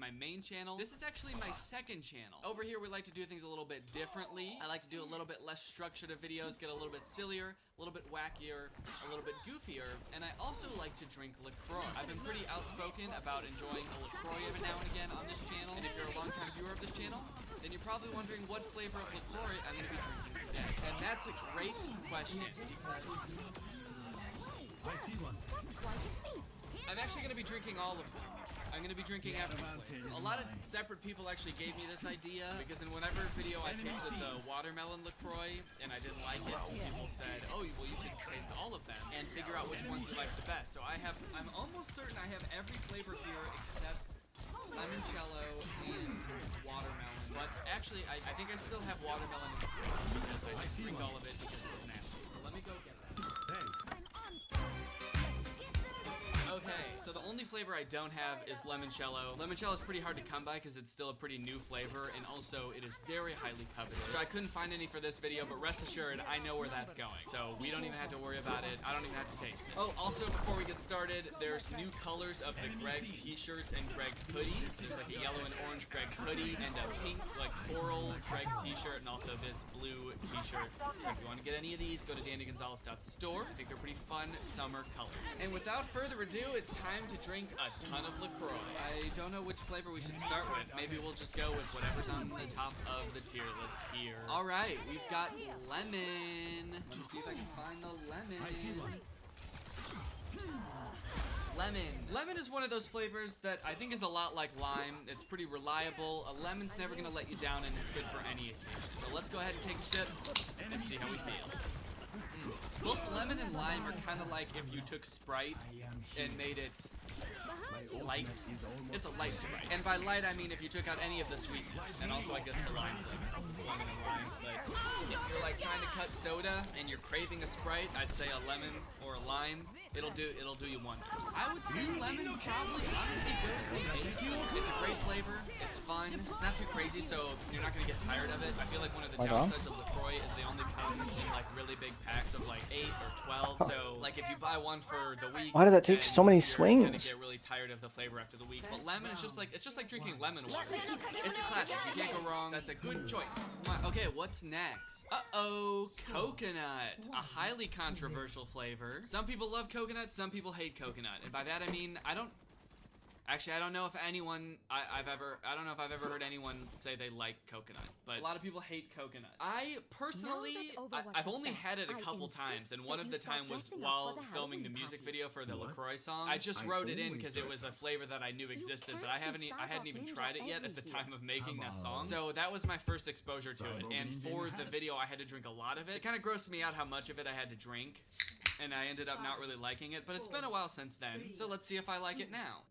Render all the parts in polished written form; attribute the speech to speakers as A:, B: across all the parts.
A: my main channel. This is actually my second channel. Over here, we like to do things a little bit differently. I like to do a little bit less structured of videos, get a little bit sillier, a little bit wackier, a little bit goofier, and I also like to drink LaCroix. I've been pretty outspoken about enjoying a LaCroix every now and again on this channel, and if you're a long-time viewer of this channel, then you're probably wondering what flavor of LaCroix I'm going to be drinking today. And that's a great question, because
B: I see one.
A: I'm actually going to be drinking all of them. I'm going to be drinking every flavor. A lot of separate people actually gave me this idea, because in whatever video I tasted the watermelon LaCroix and I didn't like it, some people said, oh, well, you should taste all of them and figure out which ones you like the best. So I'm almost certain I have every flavor here except limoncello and watermelon. But actually, I think I still have watermelon in the fridge because I just drink all of it because it's nasty. So let me go get that.
B: Thanks.
A: Okay, so the only flavor I don't have is limoncello. Limoncello is pretty hard to come by because it's still a pretty new flavor, and also it is very highly coveted. So I couldn't find any for this video, but rest assured, I know where that's going. So we don't even have to worry about it. I don't even have to taste it. Oh, also, before we get started, there's new colors of the Greg t-shirts and Greg hoodies. There's like a yellow and orange Greg hoodie and a pink, like coral Greg t-shirt, and also this blue t-shirt. So if you want to get any of these, go to dannygonzalez.store. I think they're pretty fun summer colors. And without further ado, it's time to drink a ton of LaCroix. I don't know which flavor we should start with. Maybe we'll just go with whatever's on the top of the tier list here. All right, we've got lemon. Let me see if I can find the lemon.
B: I see one.
A: Lemon. Lemon is one of those flavors that I think is a lot like lime. It's pretty reliable. A lemon's never gonna let you down, and it's good for any occasion. So let's go ahead and take a sip and see how we feel. Both lemon and lime are kind of like if you took Sprite and made it light. It's a light Sprite. And by light, I mean if you took out any of the sweetness, and also I guess the lime flavor, lemon and lime. But if you're like trying to cut soda and you're craving a Sprite, I'd say a lemon or a lime. It'll do you wonders. I would say lemon probably honestly goes in it. It's a great flavor. It's fun. It's not too crazy, so you're not gonna get tired of it. I feel like one of the downsides of LaCroix is they only come in like really big packs of like 8 or 12. So like if you buy one for the week,
C: Why did that take so many swings?
A: You're gonna get really tired of the flavor after the week. But lemon is just like drinking lemon water. It's a classic. You can't go wrong. That's a good choice. Okay, what's next? Uh-oh, coconut. A highly controversial flavor. Some people love coconut, some people hate coconut. And by that I mean, I don't know if anyone, I don't know if I've ever heard anyone say they like coconut, but a lot of people hate coconut. I personally, I've only had it a couple times, and one of the time was while filming the music video for the LaCroix song. I just wrote it in because it was a flavor that I knew existed, but I hadn't even tried it yet at the time of making that song. So that was my first exposure to it, and for the video I had to drink a lot of it. It kind of grossed me out how much of it I had to drink, and I ended up not really liking it, but it's been a while since then, so let's see if I like it now.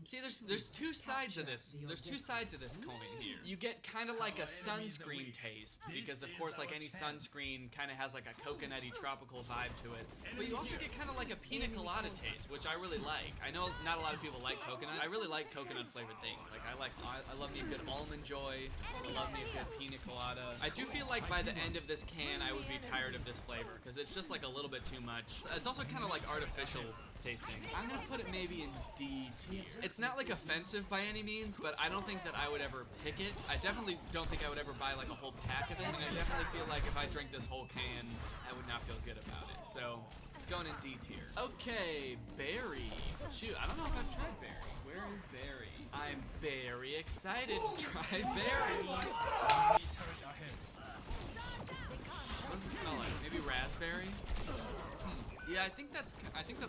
A: See, there's two sides of this. There's two sides of this coin here. You get kind of like a sunscreen taste, because of course, like any sunscreen kind of has like a coconutty tropical vibe to it. But you also get kind of like a pina colada taste, which I really like. I know not a lot of people like coconut. I really like coconut flavored things. Like I love me a good almond joy. I love me a good pina colada. I do feel like by the end of this can, I would be tired of this flavor because it's just like a little bit too much. It's also kind of like artificial tasting. I'm gonna put it maybe in D tier. It's not like offensive by any means, but I don't think that I would ever pick it. I definitely don't think I would ever buy like a whole pack of it, and I definitely feel like if I drink this whole can, I would not feel good about it. So it's going in D tier. Okay, berry. Shoot, I don't know if I've tried berry. Where is berry? I'm very excited to try berry. What does it smell like? Maybe raspberry? Yeah, I think that's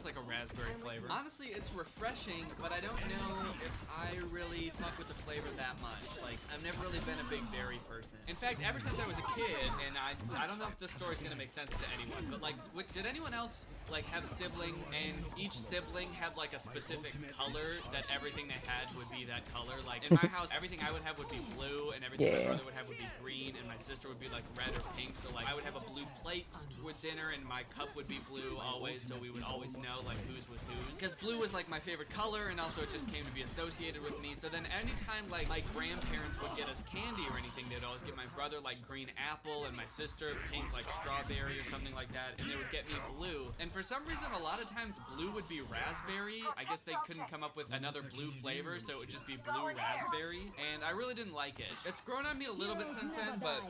A: like a raspberry flavor. Honestly, it's refreshing, but I don't know if I really fuck with the flavor that much. Like, I've never really been a big berry person. In fact, ever since I was a kid, and I don't know if this story's gonna make sense to anyone, but like, did anyone else like have siblings, and each sibling had like a specific color that everything they had would be that color? Like in my house, everything I would have would be blue, and everything my brother would have would be green, and my sister would be like red or pink. So like, I would have a blue plate with dinner, and my cup would be blue. always, so we would always know like whose was whose. Because blue was like my favorite color, and also it just came to be associated with me. So then anytime like my grandparents would get us candy or anything, they'd always get my brother like green apple and my sister pink like strawberry or something like that, and they would get me blue. And for some reason, a lot of times blue would be raspberry. I guess they couldn't come up with another blue flavor, so it would just be blue raspberry, and I really didn't like it. It's grown on me a little bit since then, but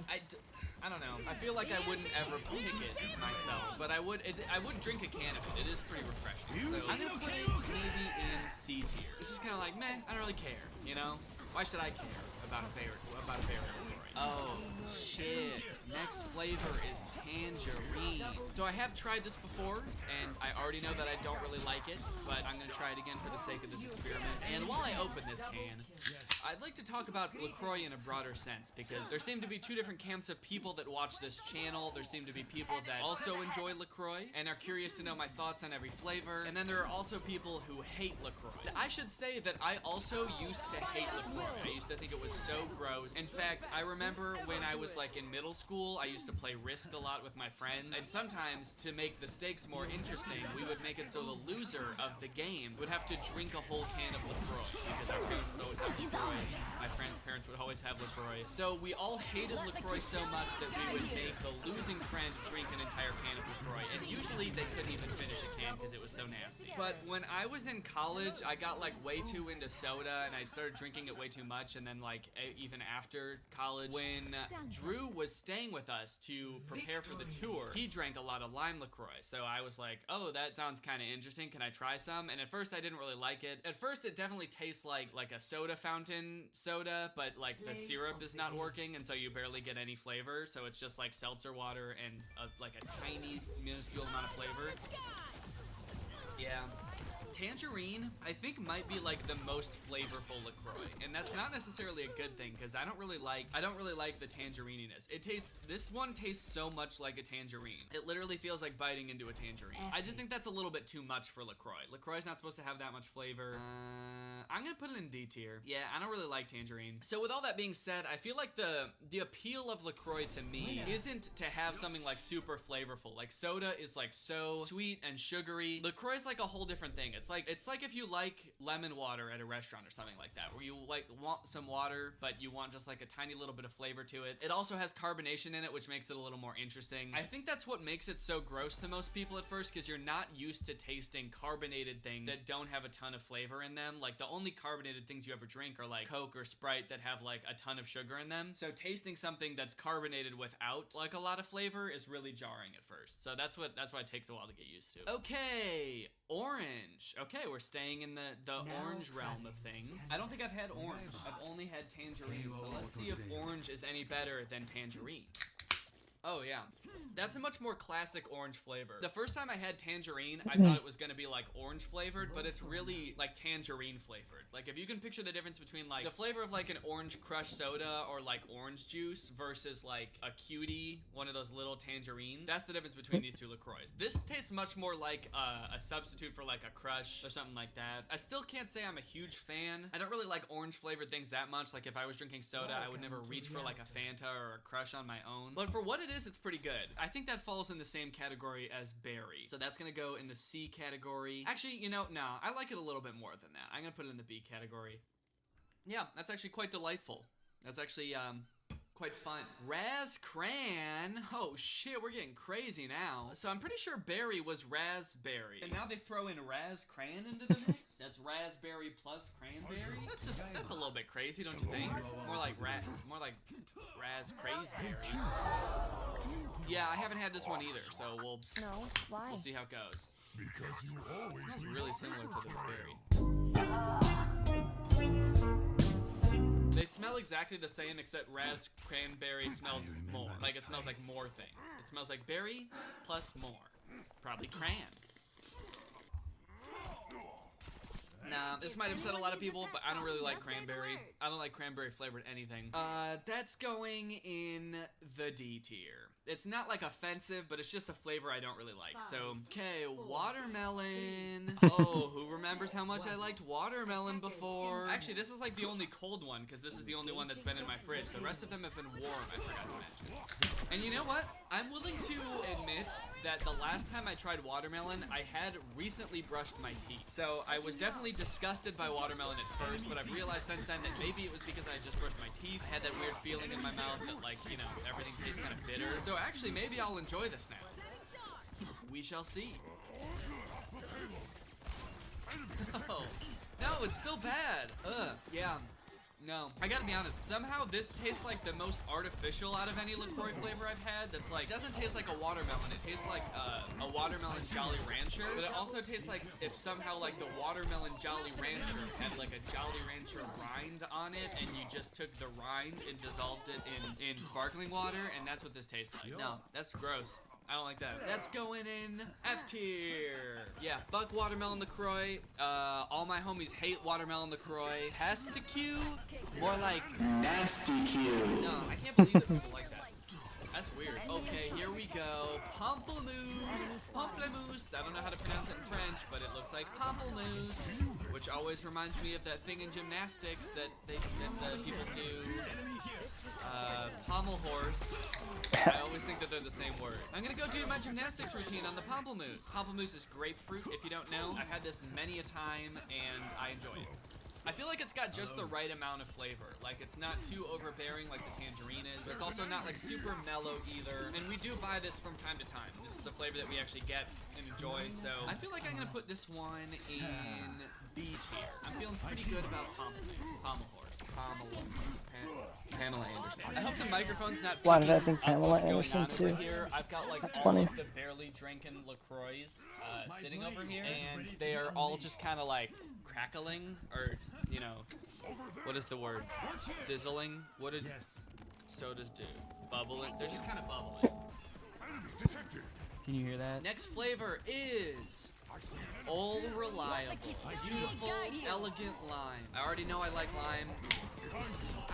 A: I don't know. I feel like I wouldn't ever pick it myself, but I would drink a can of it. It is pretty refreshing. So I'm gonna put it maybe in C tier. This is kind of like meh. I don't really care. You know? Why should I care about a berry? Oh shit! Next flavor is tangerine. So I have tried this before, and I already know that I don't really like it, but I'm gonna try it again for the sake of this experiment. And while I open this can, I'd like to talk about LaCroix in a broader sense, because there seem to be two different camps of people that watch this channel. There seem to be people that also enjoy LaCroix and are curious to know my thoughts on every flavor, and then there are also people who hate LaCroix. I should say that I also used to hate LaCroix. I used to think it was so gross. In fact, I remember when I was like in middle school, I used to play Risk a lot with my friends, and sometimes to make the stakes more interesting, we would make it so the loser of the game would have to drink a whole can of LaCroix, because our parents would always have LaCroix. My friends' parents would always have LaCroix. So we all hated LaCroix so much that we would make the losing friend drink an entire can of LaCroix, and usually they couldn't even finish a can because it was so nasty. But when I was in college, I got like way too into soda, and I started drinking it way too much, and then like even after college, when Drew was staying with us to prepare for the tour, he drank a lot of lime LaCroix. So I was like, oh, that sounds kind of interesting. Can I try some? And at first I didn't really like it. At first it definitely tastes like a soda fountain soda, but like the syrup is not working, and so you barely get any flavor. So it's just like seltzer water and like a tiny minuscule amount of flavor. Yeah. Tangerine, I think, might be like the most flavorful LaCroix, and that's not necessarily a good thing because I don't really like the tangerininess. This one tastes so much like a tangerine. It literally feels like biting into a tangerine. I just think that's a little bit too much for LaCroix. LaCroix's not supposed to have that much flavor. I'm gonna put it in D tier. Yeah, I don't really like tangerine. So with all that being said, I feel like the appeal of LaCroix to me isn't to have something like super flavorful. Like soda is like so sweet and sugary. LaCroix is like a whole different thing. It's like if you like lemon water at a restaurant or something like that, where you like want some water, but you want just like a tiny little bit of flavor to it. It also has carbonation in it, which makes it a little more interesting. I think that's what makes it so gross to most people at first, because you're not used to tasting carbonated things that don't have a ton of flavor in them. Like the only carbonated things you ever drink are like Coke or Sprite that have like a ton of sugar in them. So tasting something that's carbonated without like a lot of flavor is really jarring at first. So that's why it takes a while to get used to. Okay, orange. Okay, we're staying in the orange realm of things. I don't think I've had orange. I've only had tangerine. So let's see if orange is any better than tangerine. Oh yeah, that's a much more classic orange flavor. The first time I had tangerine, I thought it was gonna be like orange flavored, but it's really like tangerine flavored. Like if you can picture the difference between like the flavor of like an orange crush soda or like orange juice versus like a cutie, one of those little tangerines, that's the difference between these two LaCroix. This tastes much more like a substitute for like a crush or something like that. I still can't say I'm a huge fan. I don't really like orange flavored things that much. Like if I was drinking soda, I would never reach for like a Fanta or a crush on my own. But for what it is, it's pretty good. I think that falls in the same category as berry. So that's gonna go in the C category. Actually, you know, no, I like it a little bit more than that. I'm gonna put it in the B category. Yeah, that's actually quite delightful. That's actually, quite fun. Raz Cran. Oh shit, we're getting crazy now. So I'm pretty sure berry was raspberry, and now they throw in Raz Cran into the mix. That's raspberry plus cranberry. That's a little bit crazy, don't you think? More like Raz Crazeberry. Yeah, I haven't had this one either, so we'll see how it goes.
B: Because you always
A: It smells really similar to the berry. They smell exactly the same, except Raz Cranberry smells more. Like, it smells like more things. It smells like berry plus more. Probably cran. Nah, this might upset a lot of people, but I don't really like cranberry. I don't like cranberry flavored anything. That's going in the D tier. It's not like offensive, but it's just a flavor I don't really like. So, okay, watermelon. Oh, who remembers how much I liked watermelon before? Actually, this is like the only cold one because this is the only one that's been in my fridge. The rest of them have been warm, I forgot to mention. And you know what? I'm willing to admit that the last time I tried watermelon, I had recently brushed my teeth. So I was definitely disgusted by watermelon at first, but I've realized since then that maybe it was because I just brushed my teeth. I had that weird feeling in my mouth that, like, you know, everything tastes kind of bitter. So actually, maybe I'll enjoy this now. We shall see. Oh, no, it's still bad. Ugh, yeah. No, I gotta be honest, somehow this tastes like the most artificial out of any LaCroix flavor I've had. That's like, doesn't taste like a watermelon, it tastes like a watermelon Jolly Rancher, but it also tastes like if somehow like the watermelon Jolly Rancher had like a Jolly Rancher rind on it, and you just took the rind and dissolved it in sparkling water, and that's what this tastes like. No, that's gross. I don't like that. That's going in F tier. Yeah, fuck watermelon LaCroix. All my homies hate watermelon LaCroix. Pestaque? More like
C: Nasty Q.
A: no, I can't believe that people like that. That's weird. Okay, here we go. Pamplemousse. Pamplemousse. I don't know how to pronounce it in French, but it looks like pamplemousse, which always reminds me of that thing in gymnastics that the people do. Pommel horse. I always think that they're the same word. I'm gonna go do my gymnastics routine on the pamplemousse. Pamplemousse is grapefruit, if you don't know. I've had this many a time, and I enjoy it. I feel like it's got just the right amount of flavor. Like, it's not too overbearing like the tangerine is. It's also not like super mellow either. And we do buy this from time to time. This is a flavor that we actually get and enjoy. So I feel like I'm gonna put this one in B tier. I'm feeling pretty good about pamplemousse. Pommel horse. Pamela Anderson. I hope the microphone's not
D: Why did I
A: picking
D: think
A: up
D: Pamela
A: what's going
D: Anderson
A: on
D: too?
A: over here. I've got like
D: That's
A: all
D: funny.
A: of the barely drinking LaCroix sitting over here, and they are all just kind of like crackling, or you know, what is the word? Sizzling. What did sodas do? Bubbling. They're just kind of bubbling. Can you hear that? Next flavor is All Reliable. Beautiful, elegant lime. I already know I like lime.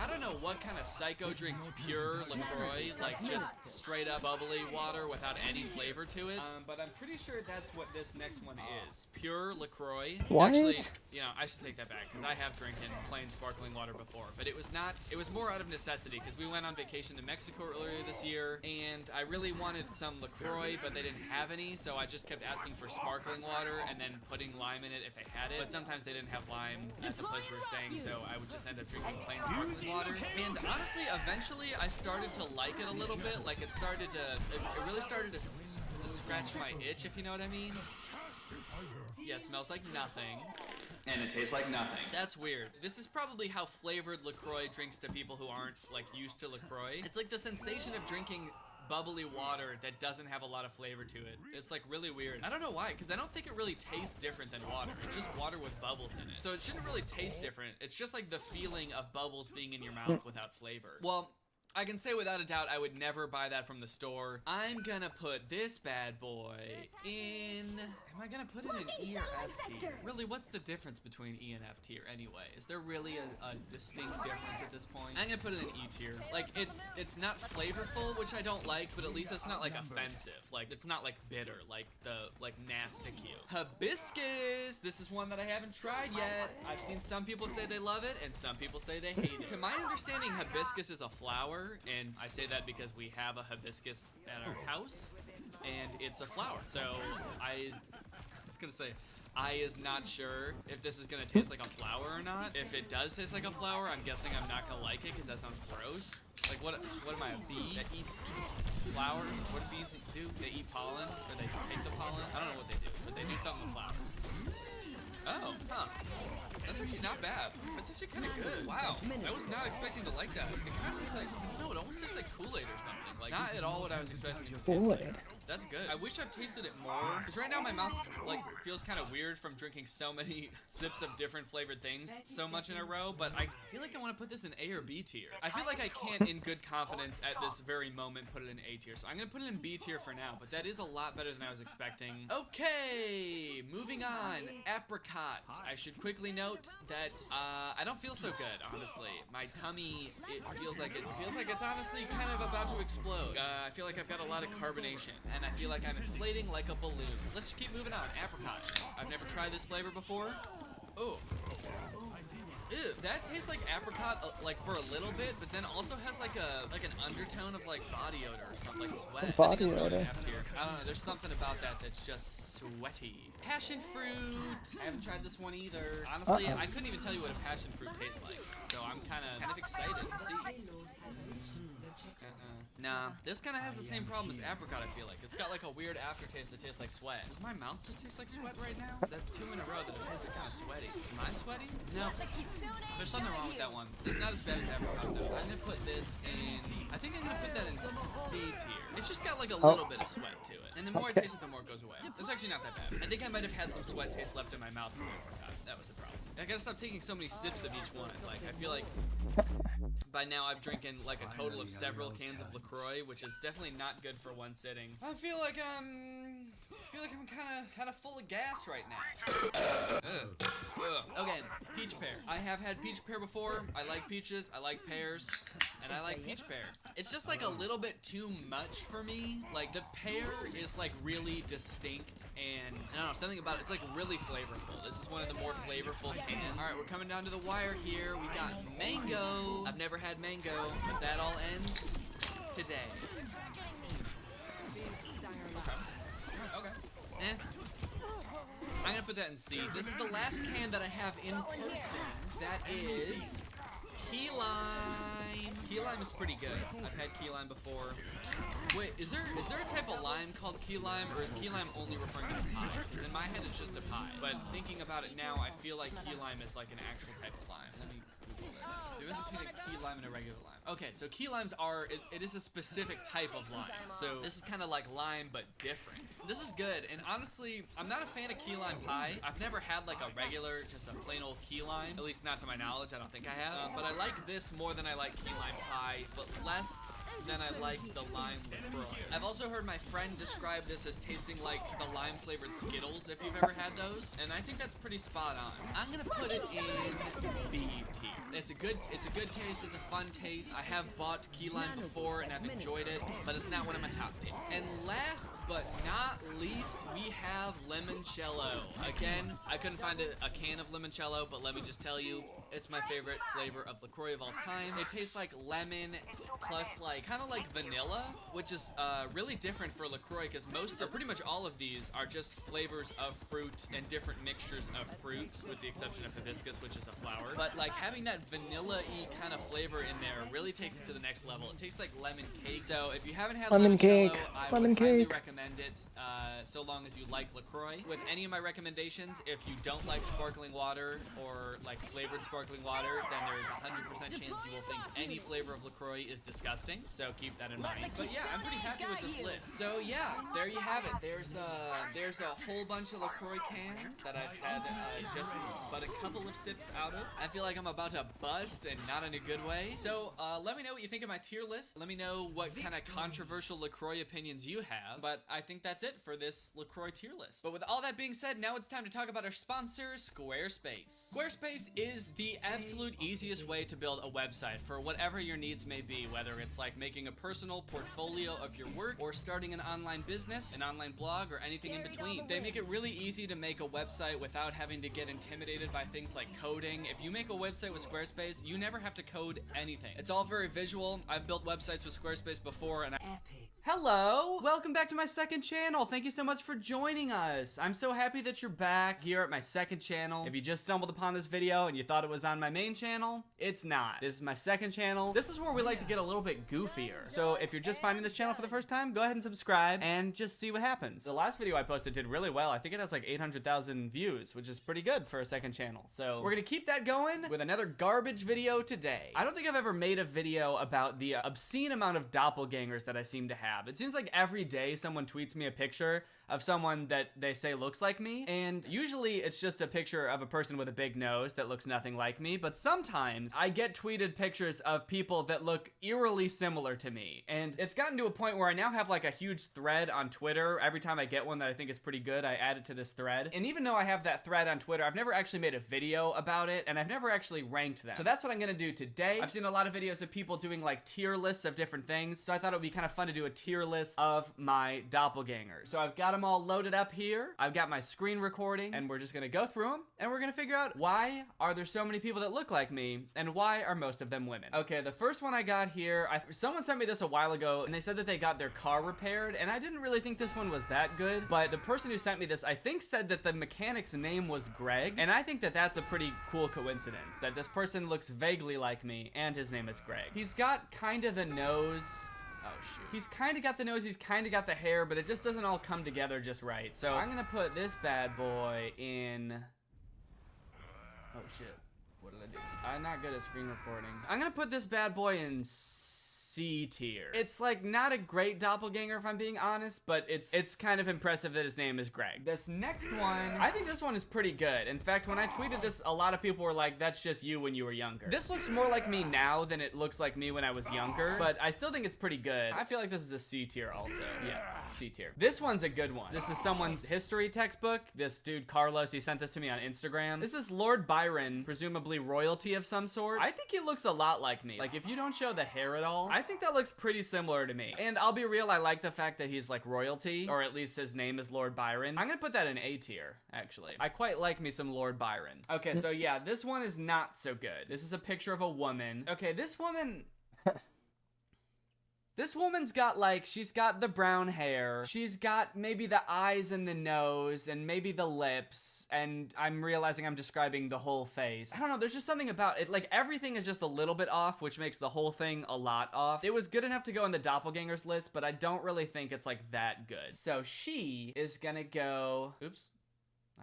A: I don't know what kind of psycho drinks pure LaCroix, like just straight up bubbly water without any flavor to it. But I'm pretty sure that's what this next one is. Pure LaCroix.
D: What?
A: Actually, you know, I should take that back because I have drinking plain sparkling water before. But it was not, it was more out of necessity because we went on vacation to Mexico earlier this year and I really wanted some LaCroix, but they didn't have any. So I just kept asking for sparkling water and then putting lime in it if they had it. But sometimes they didn't have lime at the place we were staying, so I would just end up drinking plain sparkling water. And honestly, eventually I started to like it a little bit. Like it really started to scratch my itch, if you know what I mean. Yeah, smells like nothing.
C: And it tastes like nothing.
A: That's weird. This is probably how flavored LaCroix drinks to people who aren't like used to LaCroix. It's like the sensation of drinking bubbly water that doesn't have a lot of flavor to it. It's like really weird. I don't know why, because I don't think it really tastes different than water. It's just water with bubbles in it. So it shouldn't really taste different. It's just like the feeling of bubbles being in your mouth without flavor. Well, I can say without a doubt I would never buy that from the store. I'm gonna put this bad boy in... Am I gonna put it in E or F tier? Really, what's the difference between E and F tier anyway? Is there really a distinct difference at this point? I'm gonna put it in E tier. Like, it's not flavorful, which I don't like, but at least it's not like offensive. Like, it's not like bitter, like the nasty Q. Hibiscus! This is one that I haven't tried yet. I've seen some people say they love it, and some people say they hate it. To my understanding, hibiscus is a flower, and I say that because we have a hibiscus at our house, and it's a flower. So I was gonna say, I is not sure if this is gonna taste like a flower or not. If it does taste like a flower, I'm guessing I'm not gonna like it because that sounds gross. Like what am I, a bee that eats flowers? What do bees do? They eat pollen, or they take the pollen? I don't know what they do, but they do something with flowers. Oh, huh. That's actually not bad. That's actually kind of good. Wow, I was not expecting to like that. It kind of tastes like, no, it almost tastes like Kool-Aid or something. Like, not at all what I was expecting it to taste like.
D: Kool-Aid.
A: That's good. I wish I've tasted it more, because right now my mouth like feels kind of weird from drinking so many sips of different flavored things so much in a row, but I feel like I want to put this in A or B tier. I feel like I can't in good confidence at this very moment put it in A tier, so I'm gonna put it in B tier for now, but that is a lot better than I was expecting. Okay, moving on. Apricot. I should quickly note that I don't feel so good, honestly. My tummy, it feels like it's honestly kind of about to explode. I feel like I've got a lot of carbonation, and I feel like I'm inflating like a balloon. Let's just keep moving on. Apricot. I've never tried this flavor before. Oh. Ew, that tastes like apricot, like for a little bit, but then also has like an undertone of like body odor or something, like sweat.
D: Body odor.
A: I don't know. There's something about that that's just sweaty. Passion fruit. I haven't tried this one either. Honestly, I couldn't even tell you what a passion fruit tastes like, so I'm kind of excited to see. Nah, this kind of has the same problem as apricot, I feel like. It's got like a weird aftertaste that tastes like sweat. Does my mouth just taste like sweat right now? That's 2 in a row that it tastes kind of sweaty. Am I sweaty? No. There's something wrong with that one. It's not as bad as apricot though. I'm gonna put this in, I think I'm gonna put that in C tier. It's just got like a little bit of sweat to it. And the more I taste it, the more it goes away. It's actually not that bad. I think I might have had some sweat taste left in my mouth from apricot. That was the problem. I gotta stop taking so many sips of each one. Like, I feel like by now I've drinking like a total of several cans of LaCroix, which is definitely not good for one sitting. I feel like I'm kind of full of gas right now. Okay, peach pear. I have had peach pear before. I like peaches, I like pears, and I like peach pear. It's just like a little bit too much for me. Like the pear is like really distinct, and I don't know, something about it's like really flavorful. This is one of the more flavorful cans. All right, we're coming down to the wire here. We got mango. I've never had mango, but that all ends today. Okay. I'm gonna put that in C. This is the last can that I have in person. That is key lime. Key lime is pretty good. I've had key lime before. Wait, is there a type of lime called key lime, or is key lime only referring to the pie? Because in my head it's just a pie. But thinking about it now, I feel like key lime is like an actual type of lime. Let me Google that. The difference between a key lime and a regular lime. Okay, so key limes are, it is a specific type of lime. So this is kind of like lime, but different. This is good, and honestly, I'm not a fan of key lime pie. I've never had like a regular, just a plain old key lime, at least not to my knowledge. I don't think I have. But I like this more than I like key lime pie, but less than I like the lime LaCroix. I've also heard my friend describe this as tasting like the lime flavored Skittles, if you've ever had those, and I think that's pretty spot on. I'm gonna put it in B tier. It's a good taste, it's a fun taste. I have bought key lime before and I've enjoyed it, but it's not one of my top picks. And last but not least, we have limoncello. Again, I couldn't find a can of limoncello, but let me just tell you, it's my favorite flavor of LaCroix of all time. It tastes like lemon plus like kind of like vanilla, which is really different for LaCroix, because most or pretty much all of these are just flavors of fruit and different mixtures of fruit, with the exception of hibiscus, which is a flower. But like having that vanilla-y kind of flavor in there really takes it to the next level. It tastes like lemon cake. So if you haven't had
D: lemon
A: limoncello,
D: cake,
A: I would highly recommend it, so long as you like LaCroix. With any of my recommendations, if you don't like sparkling water or like flavored sparkling water, then there's a 100% chance you will think any flavor of LaCroix is disgusting. So keep that in mind. But yeah, I'm pretty happy with this list. So yeah, there you have it. There's a whole bunch of LaCroix cans that I've had just but a couple of sips out of. I feel like I'm about to bust, and not in a good way. So let me know what you think of my tier list. Let me know what kind of controversial LaCroix opinions you have. But I think that's it for this LaCroix tier list. But with all that being said, now it's time to talk about our sponsor, Squarespace. Squarespace is the absolute easiest way to build a website for whatever your needs may be, whether it's like making a personal portfolio of your work, or starting an online business, an online blog, or anything in between. They make it really easy to make a website without having to get intimidated by things like coding. If you make a website with Squarespace, you never have to code anything. It's all very visual. I've built websites with Squarespace before, and Hello! Welcome back to my second channel. Thank you so much for joining us. I'm so happy that you're back here at my second channel. If you just stumbled upon this video and you thought it was on my main channel, it's not. This is my second channel. This is where we like to get a little bit goofier. So if you're just finding this channel for the first time, go ahead and subscribe and just see what happens. The last video I posted did really well. I think it has like 800,000 views, which is pretty good for a second channel. So we're gonna keep that going with another garbage video today. I don't think I've ever made a video about the obscene amount of doppelgangers that I seem to have. have. It seems like every day someone tweets me a picture of someone that they say looks like me, and usually it's just a picture of a person with a big nose that looks nothing like me, but sometimes I get tweeted pictures of people that look eerily similar to me, and it's gotten to a point where I now have like a huge thread on Twitter. Every time I get one that I think is pretty good, I add it to this thread, and even though I have that thread on Twitter, I've never actually made a video about it, and I've never actually ranked them. So that's what I'm gonna do today. I've seen a lot of videos of people doing like tier lists of different things, so I thought it would be kind of fun to do a tier list of my doppelgangers. So I've got them all loaded up here. I've got my screen recording, and we're just gonna go through them, and we're gonna figure out why are there so many people that look like me, and why are most of them women. Okay, the first one I got here, someone sent me this a while ago, and they said that they got their car repaired, and I didn't really think this one was that good, but the person who sent me this, I think, said that the mechanic's name was Greg, and I think that that's a pretty cool coincidence, that this person looks vaguely like me, and his name is Greg. He's got kind of the nose. Oh shoot. He's kind of got the nose, he's kind of got the hair, but it just doesn't all come together just right. So I'm gonna put this bad boy in... Oh shit. What did I do? I'm not good at screen recording. I'm gonna put this bad boy in C tier. It's like not a great doppelganger if I'm being honest, but it's kind of impressive that his name is Greg. This next one, I think this one is pretty good. In fact, when I tweeted this, a lot of people were like, that's just you when you were younger. This looks more like me now than it looks like me when I was younger, but I still think it's pretty good. I feel like this is a C tier also. Yeah, C tier. This one's a good one. This is someone's history textbook. This dude, Carlos, he sent this to me on Instagram. This is Lord Byron, presumably royalty of some sort. I think he looks a lot like me. Like if you don't show the hair at all, I think that looks pretty similar to me. And I'll be real, I like the fact that he's like royalty, or at least his name is Lord Byron. I'm gonna put that in A tier, actually. I quite like me some Lord Byron. Okay, so yeah, this one is not so good. This is a picture of a woman. Okay, this woman... This woman's got like, she's got the brown hair, she's got maybe the eyes and the nose, and maybe the lips, and I'm realizing I'm describing the whole face. I don't know, there's just something about it, like everything is just a little bit off, which makes the whole thing a lot off. It was good enough to go in the doppelgangers list, but I don't really think it's like that good. So she is gonna go, oops.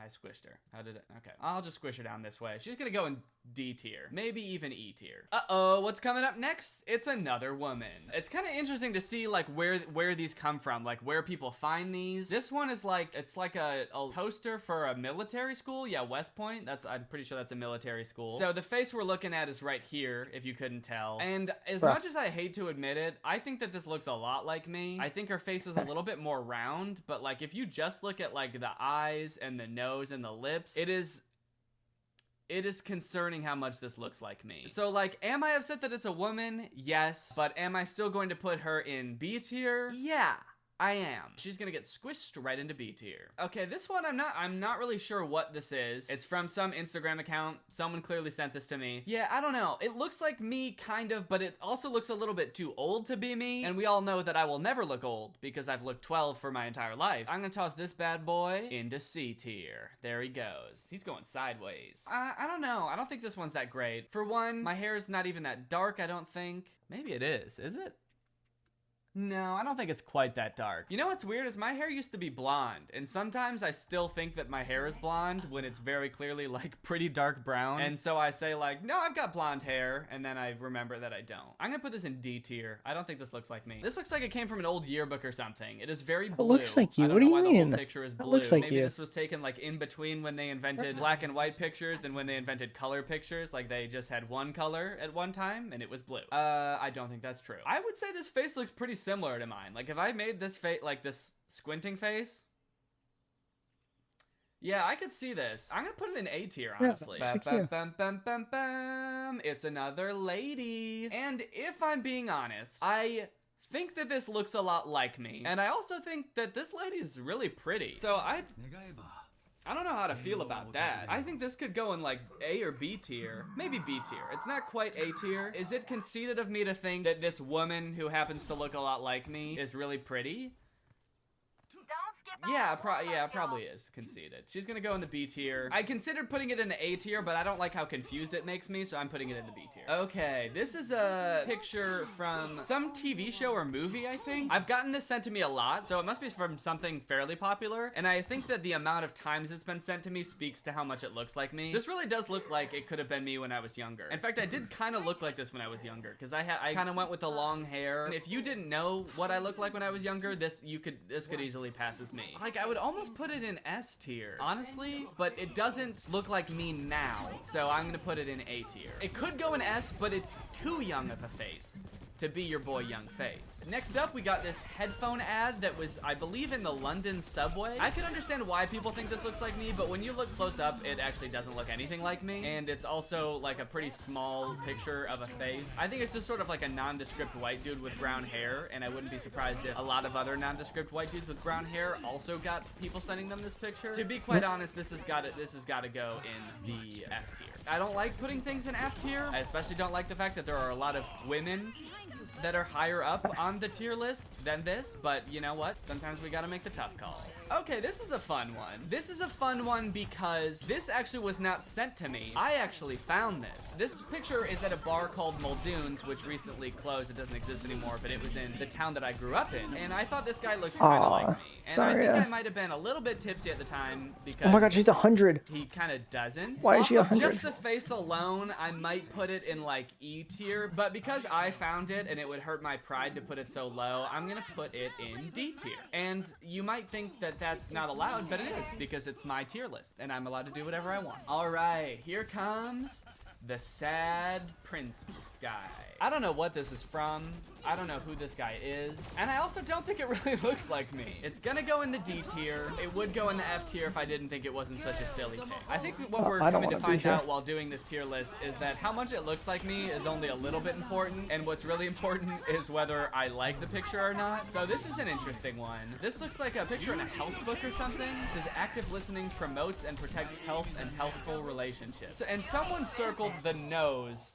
A: I squished her. How did it? Okay. I'll just squish her down this way. She's gonna go in D tier. Maybe even E tier. Uh-oh, what's coming up next? It's another woman. It's kind of interesting to see like where these come from, like where people find these. This one is like, it's like a poster for a military school. Yeah, West Point. I'm pretty sure that's a military school. So the face we're looking at is right here, if you couldn't tell. And as much as I hate to admit it, I think that this looks a lot like me. I think her face is a little bit more round, but like if you just look at like the eyes and the nose and the lips, it is concerning how much this looks like me. So like, am I upset that it's a woman? Yes. But am I still going to put her in B tier? Yeah. I am. She's gonna get squished right into B tier. Okay, this one I'm not really sure what this is. It's from some Instagram account. Someone clearly sent this to me. Yeah, I don't know. It looks like me, kind of, but it also looks a little bit too old to be me. And we all know that I will never look old because I've looked 12 for my entire life. I'm gonna toss this bad boy into C tier. There he goes. He's going sideways. I don't know. I don't think this one's that great. For one, my hair is not even that dark, I don't think. Maybe it is it? No, I don't think it's quite that dark. You know what's weird is my hair used to be blonde, and sometimes I still think that my hair is blonde when it's very clearly like pretty dark brown. And so I say like, no, I've got blonde hair, and then I remember that I don't. I'm gonna put this in D tier. I don't think this looks like me. This looks like it came from an old yearbook or something. It is very blue.
D: It looks like you.
A: I don't
D: What do
A: know
D: you
A: why
D: mean?
A: The whole picture is blue.
D: It looks like
A: Maybe
D: you.
A: this was taken like in between when they invented black and white pictures and when they invented color pictures. Like they just had one color at one time and it was blue. I don't think that's true. I would say this face looks pretty similar to mine. Like if I made this face, like this squinting face, yeah, I could see this. I'm gonna put it in A tier, honestly.
D: Yeah, looks like you.
A: Bam, bam, bam, bam. It's another lady. And if I'm being honest, I think that this looks a lot like me. And I also think that this lady is really pretty. So I don't know how to feel about that. I think this could go in like A or B tier. Maybe B tier. It's not quite A tier. Is it conceited of me to think that this woman who happens to look a lot like me is really pretty?
E: Don't
A: Yeah, probably is conceded. She's gonna go in the B tier. I considered putting it in the A tier, but I don't like how confused it makes me, so I'm putting it in the B tier. Okay, this is a picture from some TV show or movie, I think. I've gotten this sent to me a lot, so it must be from something fairly popular, and I think that the amount of times it's been sent to me speaks to how much it looks like me. This really does look like it could have been me when I was younger. In fact, I did kind of look like this when I was younger, because I kind of went with the long hair. And if you didn't know what I looked like when I was younger, this could easily pass as me. Like, I would almost put it in S tier, honestly, but it doesn't look like me now, so I'm gonna put it in A tier. It could go in S, but it's too young of a face to be your boy Young Face. Next up, we got this headphone ad that was, I believe, in the London subway. I can understand why people think this looks like me, but when you look close up, it actually doesn't look anything like me. And it's also like a pretty small picture of a face. I think it's just sort of like a nondescript white dude with brown hair, and I wouldn't be surprised if a lot of other nondescript white dudes with brown hair also got people sending them this picture. To be quite honest, this has got to go in the F tier. I don't like putting things in F tier. I especially don't like the fact that there are a lot of women that are higher up on the tier list than this, but you know what? Sometimes we gotta make the tough calls. Okay, this is a fun one. This is a fun one because this actually was not sent to me. I actually found this. This picture is at a bar called Muldoon's, which recently closed. It doesn't exist anymore, but it was in the town that I grew up in, and I thought this guy looked kind of like me. And
D: sorry,
A: I think I might have been a little bit tipsy at the time because
D: oh my god, she's 100.
A: he kind of doesn't.
D: Why is she 100?
A: Just the face alone, I might put it in like E tier, but because I found it and it would hurt my pride to put it so low, I'm gonna put it in D tier. And you might think that that's not allowed, but it is, because it's my tier list and I'm allowed to do whatever I want. All right, here comes the sad prince guy. I don't know what this is from. I don't know who this guy is. And I also don't think it really looks like me. It's gonna go in the D tier. It would go in the F tier if I didn't think it wasn't such a silly pick. I think what we're coming to find out while doing this tier list is that how much it looks like me is only a little bit important, and what's really important is whether I like the picture or not. So this is an interesting one. This looks like a picture in a health book or something. It says active listening promotes and protects health and healthful relationships. So, and someone circled the nose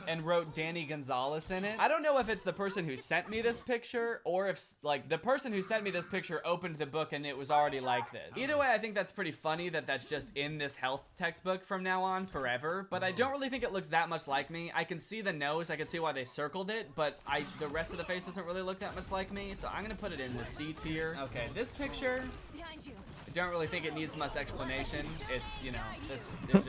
A: and wrote Danny Gonzalez in it. I don't know if it's the person who sent me this picture or if like the person who sent me this picture opened the book and it was already like this. Either way, I think that's pretty funny that that's just in this health textbook from now on forever, but I don't really think it looks that much like me. I can see the nose, I can see why they circled it, but the rest of the face doesn't really look that much like me, so I'm gonna put it in the C tier. Okay, this picture, I don't really think it needs much explanation. It's, you know, this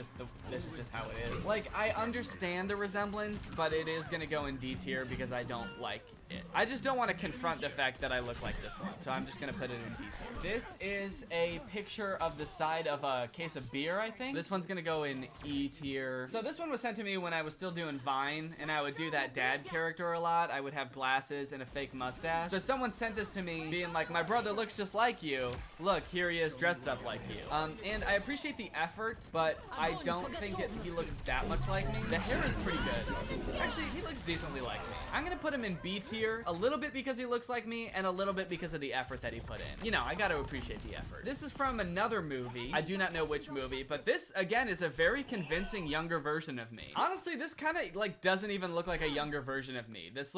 A: is just how it is. Like, I understand the resemblance, but it is gonna go in D tier because I don't like it. I just don't want to confront the fact that I look like this one, so I'm just gonna put it in D tier. This is a picture of the side of a case of beer, I think. This one's gonna go in E tier. So this one was sent to me when I was still doing Vine, and I would do that dad character a lot. I would have glasses and a fake mustache. So someone sent this to me being like, my brother looks just like you. Look, here he is dressed up like you. And I appreciate the effort, but I don't think he looks that much like me. The hair is pretty good. Actually, he looks decently like me. I'm gonna put him in B tier, a little bit because he looks like me, and a little bit because of the effort that he put in. You know, I gotta appreciate the effort. This is from another movie. I do not know which movie, but this, again, is a very convincing younger version of me. Honestly, this kind of, like, doesn't even look like a younger version of me. This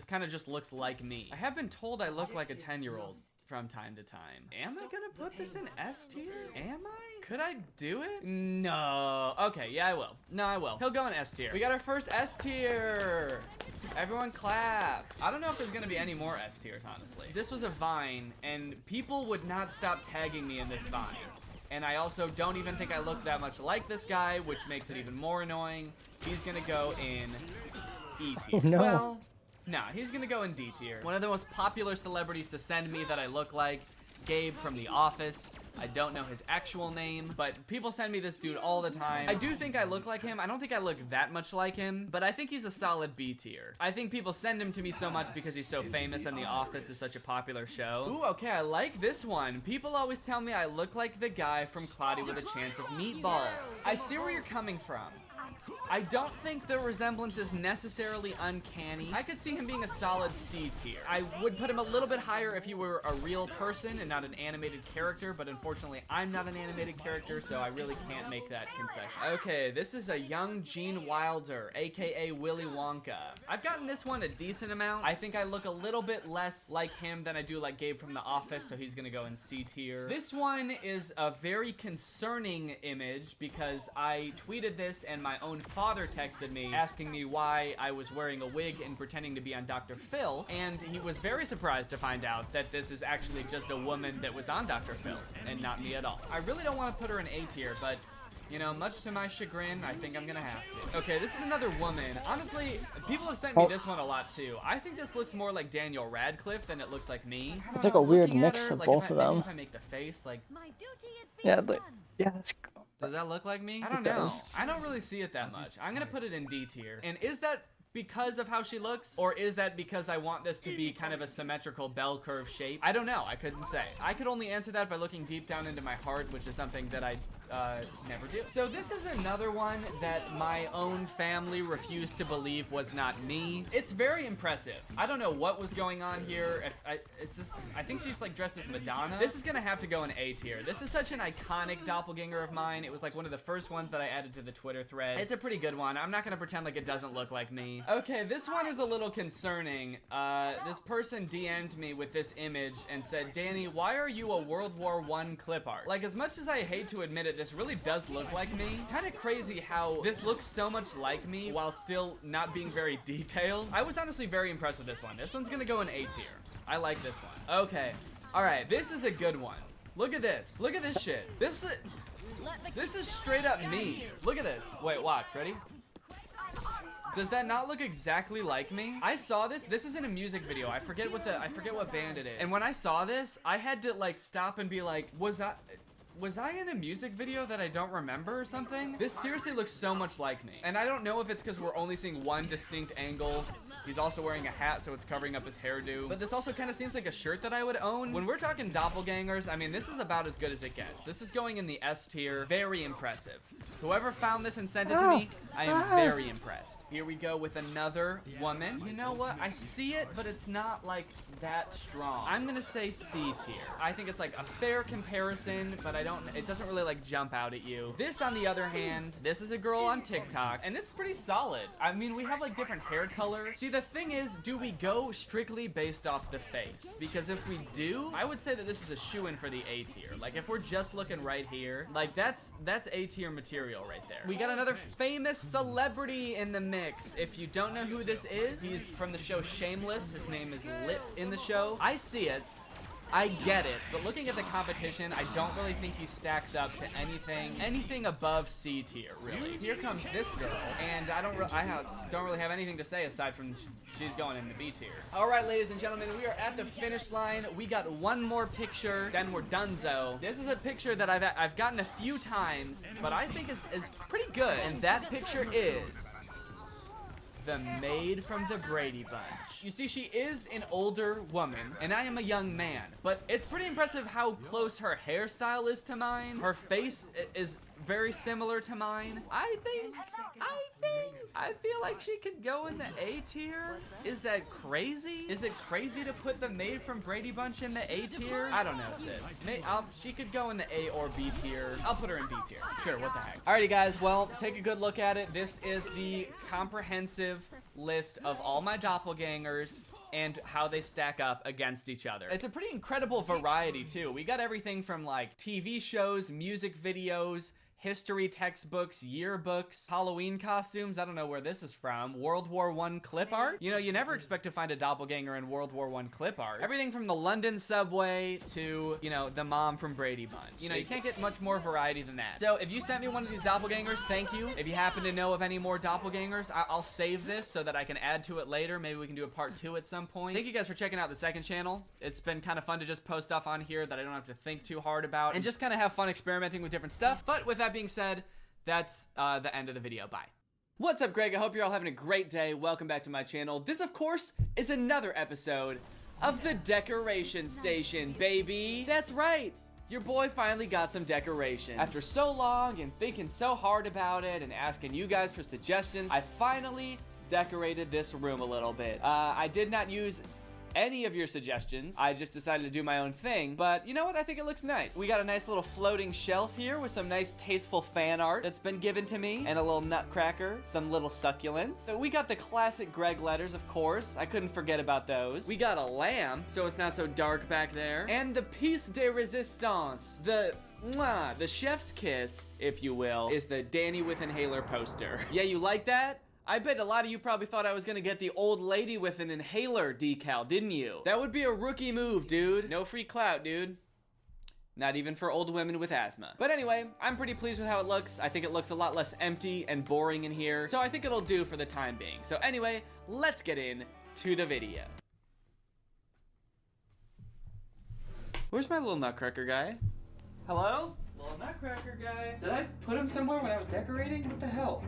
A: kind of just looks like me. I have been told I look like a 10-year-old from time to time. Am I gonna put this in S tier? Am I? Could I do it? No. Okay, yeah, I will. No, I will. He'll go in S tier. We got our first S tier. Everyone clap. I don't know if there's gonna be any more S tiers, honestly. This was a Vine, and people would not stop tagging me in this Vine. And I also don't even think I look that much like this guy, which makes it even more annoying. He's gonna go in E tier.
D: Oh, no.
A: Well, nah, he's gonna go in D tier. One of the most popular celebrities to send me that I look like, Gabe from The Office. I don't know his actual name, but people send me this dude all the time. I do think I look like him. I don't think I look that much like him, but I think he's a solid B tier. I think people send him to me so much because he's so famous and The Office is such a popular show. Ooh, okay, I like this one. People always tell me I look like the guy from Cloudy with a Chance of Meatballs. I see where you're coming from. I don't think the resemblance is necessarily uncanny. I could see him being a solid C tier. I would put him a little bit higher if he were a real person and not an animated character, but unfortunately I'm not an animated character, so I really can't make that concession. Okay, this is a young Gene Wilder, aka Willy Wonka. I've gotten this one a decent amount. I think I look a little bit less like him than I do like Gabe from The Office, so he's gonna go in C tier. This one is a very concerning image because I tweeted this and my own father texted me asking me why I was wearing a wig and pretending to be on Dr. Phil, and he was very surprised to find out that this is actually just a woman that was on Dr. Phil and not me at all. I really don't want to put her in A tier, but you know, much to my chagrin, I think I'm gonna have to. Okay, this is another woman. Honestly, people have sent me this one a lot too. I think this looks more like Daniel Radcliffe than it looks like me.
D: It's like a weird
A: Looking at
D: mix
A: her,
D: of
A: like,
D: both of them.
A: If I make the face, like,
E: My duty is being done.
D: Yeah, that's
A: does that look like me? I don't
D: It
A: know.
D: does.
A: I don't really see it that much. I'm gonna put it in D tier. And is that because of how she looks, or is that because I want this to be kind of a symmetrical bell curve shape? I don't know. I couldn't say. I could only answer that by looking deep down into my heart, which is something that I never do. So this is another one that my own family refused to believe was not me. It's very impressive. I don't know what was going on here. I think she's like dressed as Madonna. This is gonna have to go in A tier. This is such an iconic doppelganger of mine. It was like one of the first ones that I added to the Twitter thread. It's a pretty good one. I'm not gonna pretend like it doesn't look like me. Okay, this one is a little concerning. This person DM'd me with this image and said, Danny, why are you a World War I clip art? Like, as much as I hate to admit it, this really does look like me. Kind of crazy how this looks so much like me while still not being very detailed. I was honestly very impressed with this one. This one's gonna go in A tier. I like this one. Okay. All right, this is a good one. Look at this. Look at this shit. This is straight up me. Look at this. Wait, watch. Ready? Does that not look exactly like me? I saw this. This is in a music video. I forget what band it is. And when I saw this, I had to like stop and be like, was I in a music video that I don't remember or something? This seriously looks so much like me. And I don't know if it's because we're only seeing one distinct angle. He's also wearing a hat, so it's covering up his hairdo. But this also kind of seems like a shirt that I would own. When we're talking doppelgangers, I mean, this is about as good as it gets. This is going in the S tier. Very impressive. Whoever found this and sent it to me, I am very impressed. Here we go with another woman. You know what? I see it, but it's not like that strong. I'm gonna say C tier. I think it's like a fair comparison, but it doesn't really like jump out at you. This, on the other hand, this is a girl on TikTok, and it's pretty solid. I mean, we have like different hair colors. See, the thing is, do we go strictly based off the face? Because if we do, I would say that this is a shoo-in for the A tier. Like, if we're just looking right here, like that's A tier material right there. We got another famous celebrity in the mix. If you don't know who this is, he's from the show Shameless. His name is Lip in the show. I see it. I get it, but looking at the competition, I don't really think he stacks up to anything above C tier, really. Here comes this girl, and I don't really have anything to say aside from she's going into B tier. All right, ladies and gentlemen, we are at the finish line. We got one more picture, then we're donezo. This is a picture that I've gotten a few times, but I think is pretty good, and that picture is the maid from the Brady Bunch. You see, she is an older woman, and I am a young man, but it's pretty impressive how close her hairstyle is to mine. Her face is very similar to mine. I feel like she could go in the A tier. Is that crazy? Is it crazy to put the maid from Brady Bunch in the A tier? I don't know, sis. She could go in the A or B tier. I'll put her in B tier. Sure, what the heck. Alrighty, guys, well, take a good look at it. This is the comprehensive list of all my doppelgangers and how they stack up against each other. It's a pretty incredible variety, too. We got everything from, like, TV shows, music videos, history textbooks, yearbooks, Halloween costumes. I don't know where this is from. World War I clip art. You know, you never expect to find a doppelganger in World War I clip art. Everything from the London subway to, you know, the mom from Brady Bunch. You know, you can't get much more variety than that. So if you sent me one of these doppelgangers, thank you. If you happen to know of any more doppelgangers, I'll save this so that I can add to it later. Maybe we can do a part 2 at some point. Thank you guys for checking out the second channel. It's been kind of fun to just post stuff on here that I don't have to think too hard about and just kind of have fun experimenting with different stuff. But with that being said, that's the end of the video. Bye. What's up, Greg? I hope you're all having a great day. Welcome back to my channel. This, of course, is another episode of the Decoration Station, baby. That's right. your boy finally got some decorations. After so long and thinking so hard about it and asking you guys for suggestions, I finally decorated this room a little bit. I did not use any of your suggestions. I just decided to do my own thing, but you know what? I think it looks nice. We got a nice little floating shelf here with some nice tasteful fan art that's been given to me, and a little nutcracker, some little succulents. So we got the classic Greg letters, of course. I couldn't forget about those. We got a lamp, so it's not so dark back there. And the piece de resistance, the chef's kiss, if you will, is the Danny with inhaler poster. Yeah, you like that? I bet a lot of you probably thought I was gonna get the old lady with an inhaler decal, didn't you? That would be a rookie move, dude. No free clout, dude. Not even for old women with asthma. But anyway, I'm pretty pleased with how it looks. I think it looks a lot less empty and boring in here, so I think it'll do for the time being. So anyway, let's get into the video. Where's my little nutcracker guy? Hello? Little nutcracker guy. Did I put him somewhere when I was decorating? What the hell?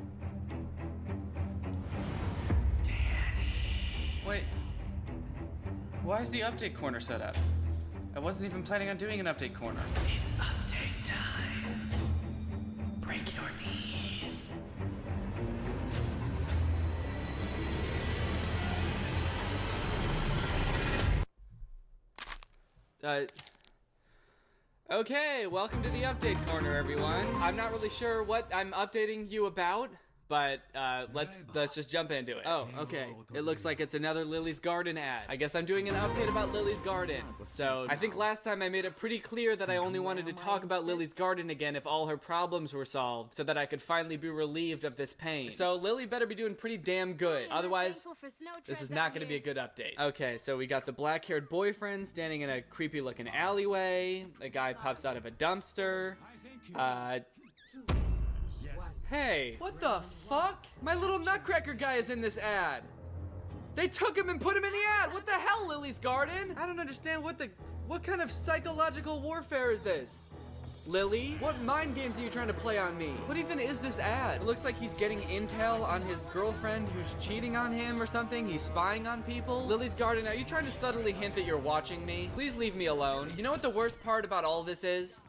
A: Wait, why is the update corner set up? I wasn't even planning on doing an update corner.
D: It's update time. Break your knees.
A: Okay, welcome to the update corner, everyone. I'm not really sure what I'm updating you about, but let's just jump into it. Oh, okay. It looks like it's another Lily's Garden ad. I guess I'm doing an update about Lily's Garden. So I think last time I made it pretty clear that I only wanted to talk about Lily's Garden again if all her problems were solved, so that I could finally be relieved of this pain. So Lily better be doing pretty damn good. Otherwise, this is not going to be a good update. Okay, so we got the black-haired boyfriend standing in a creepy-looking alleyway. A guy pops out of a dumpster. Hey, what the fuck? My little nutcracker guy is in this ad. They took him and put him in the ad. What the hell, Lily's Garden? I don't understand what kind of psychological warfare is this? Lily, what mind games are you trying to play on me? What even is this ad? It looks like he's getting intel on his girlfriend who's cheating on him or something. He's spying on people. Lily's Garden, are you trying to subtly hint that you're watching me? Please leave me alone. You know what the worst part about all this is?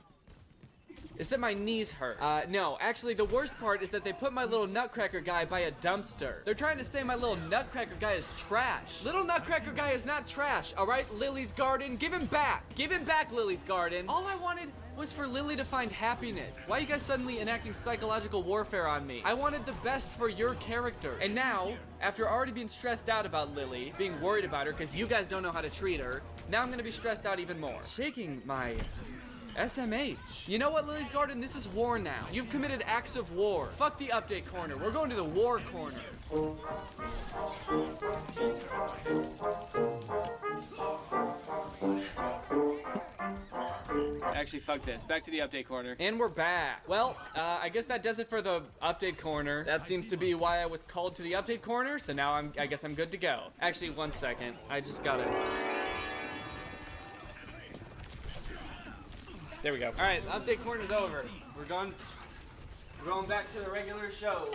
A: Is that my knees hurt. No, actually the worst part is that they put my little nutcracker guy by a dumpster. They're trying to say my little nutcracker guy is trash. Little nutcracker guy is not trash, all right, Lily's Garden? Give him back. Give him back, Lily's Garden. All I wanted was for Lily to find happiness. Why are you guys suddenly enacting psychological warfare on me? I wanted the best for your character. And now, after already being stressed out about Lily, being worried about her because you guys don't know how to treat her, now I'm gonna be stressed out even more. Shaking my SMH. You know what, Lily's Garden? This is war now. You've committed acts of war. Fuck the update corner. We're going to the war corner. Actually, fuck this. Back to the update corner. And we're back. Well, I guess that does it for the update corner. That seems to be why I was called to the update corner, so now I guess I'm good to go. Actually, one second. I just gotta... There we go. All right, update corner's over. We're going back to the regular show.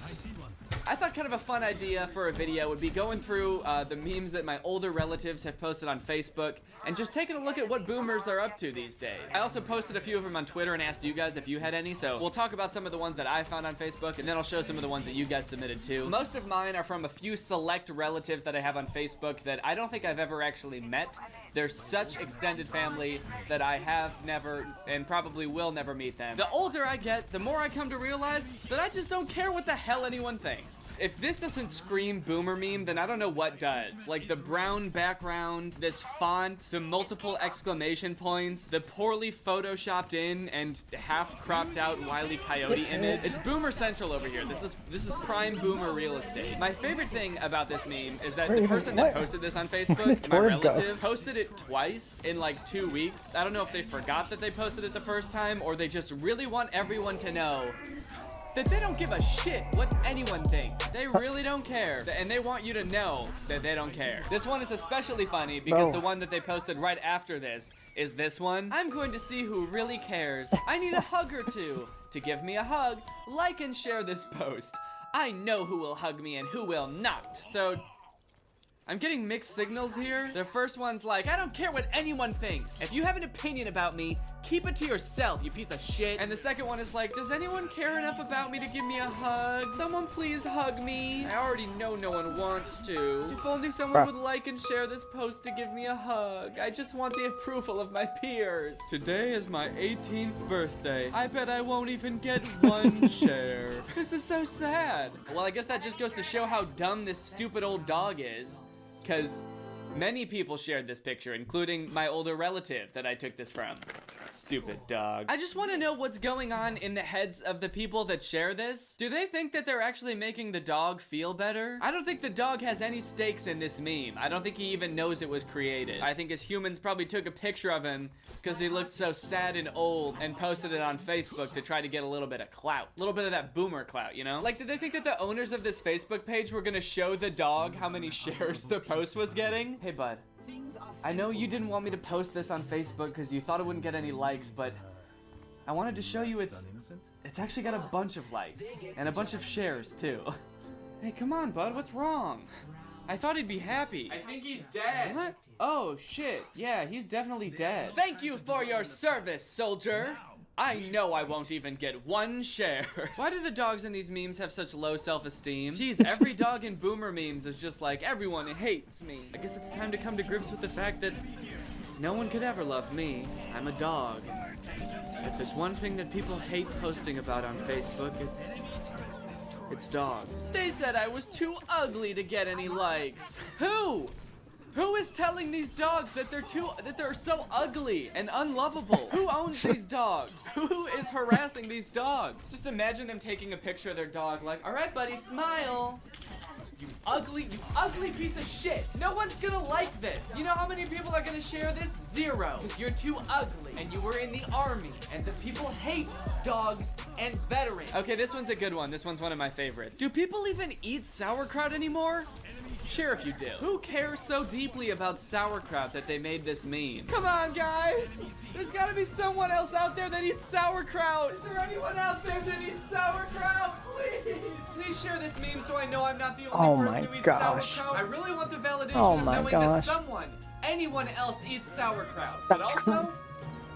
B: I see one.
A: I thought kind of a fun idea for a video would be going through the memes that my older relatives have posted on Facebook and just taking a look at what boomers are up to these days. I also posted a few of them on Twitter and asked you guys if you had any, so we'll talk about some of the ones that I found on Facebook, and then I'll show some of the ones that you guys submitted too. Most of mine are from a few select relatives that I have on Facebook that I don't think I've ever actually met. They're such extended family that I have never and probably will never meet them. The older I get, the more I come to realize that I just don't care what the hell anyone thinks. If this doesn't scream boomer meme, then I don't know what does. Like the brown background, this font, the multiple exclamation points, the poorly photoshopped in and half cropped out Wile E. Coyote image. It's boomer central over here. This is prime boomer real estate. My favorite thing about this meme is that the person that posted this on Facebook, my relative, posted it twice in like 2 weeks. I don't know if they forgot that they posted it the first time or they just really want everyone to know that they don't give a shit what anyone thinks. They really don't care. And they want you to know that they don't care. This one is especially funny because the one that they posted right after this is this one. I'm going to see who really cares. I need a hug or two. To give me a hug, like and share this post. I know who will hug me and who will not. So I'm getting mixed signals here. The first one's like, I don't care what anyone thinks. If you have an opinion about me, keep it to yourself, you piece of shit. And the second one is like, does anyone care enough about me to give me a hug? Someone please hug me. I already know no one wants to. If only someone would like and share this post to give me a hug. I just want the approval of my peers. Today is my 18th birthday. I bet I won't even get one share. This is so sad. Well, I guess that just goes to show how dumb this stupid old dog is. Because many people shared this picture, including my older relative that I took this from. Stupid dog. I just want to know what's going on in the heads of the people that share this. Do they think that they're actually making the dog feel better? I don't think the dog has any stakes in this meme. I don't think he even knows it was created. I think as humans probably took a picture of him because he looked so sad and old and posted it on Facebook to try to get a little bit of clout. A little bit of that boomer clout, you know? Like, did they think that the owners of this Facebook page were gonna show the dog how many shares the post was getting? Hey, bud. I know you didn't want me to post this on Facebook because you thought it wouldn't get any likes, but I wanted to show you it's actually got a bunch of likes and a bunch of shares too. Hey, come on, bud, what's wrong? I thought he'd be happy. I think he's dead. What? Oh, shit. Yeah, he's definitely dead. Thank you for your service, soldier. I know I won't even get one share. Why do the dogs in these memes have such low self-esteem? Jeez, every dog in boomer memes is just like, everyone hates me. I guess it's time to come to grips with the fact that no one could ever love me. I'm a dog. If there's one thing that people hate posting about on Facebook, it's dogs. They said I was too ugly to get any likes. Who? Who is telling these dogs that they're so ugly and unlovable? Who owns these dogs? Who is harassing these dogs? Just imagine them taking a picture of their dog like, all right, buddy, smile. You ugly piece of shit. No one's gonna like this. You know how many people are gonna share this? 0. Because you're too ugly and you were in the army and the people hate dogs and veterans. Okay, this one's a good one. This one's one of my favorites. Do people even eat sauerkraut anymore? Sure if you do. Who cares so deeply about sauerkraut that they made this meme? Come on, guys! There's gotta be someone else out there that eats sauerkraut! Is there anyone out there that eats sauerkraut? Please! Please share this meme so I know I'm not the only person who eats sauerkraut. I really want the validation of knowing that anyone else eats sauerkraut. But also,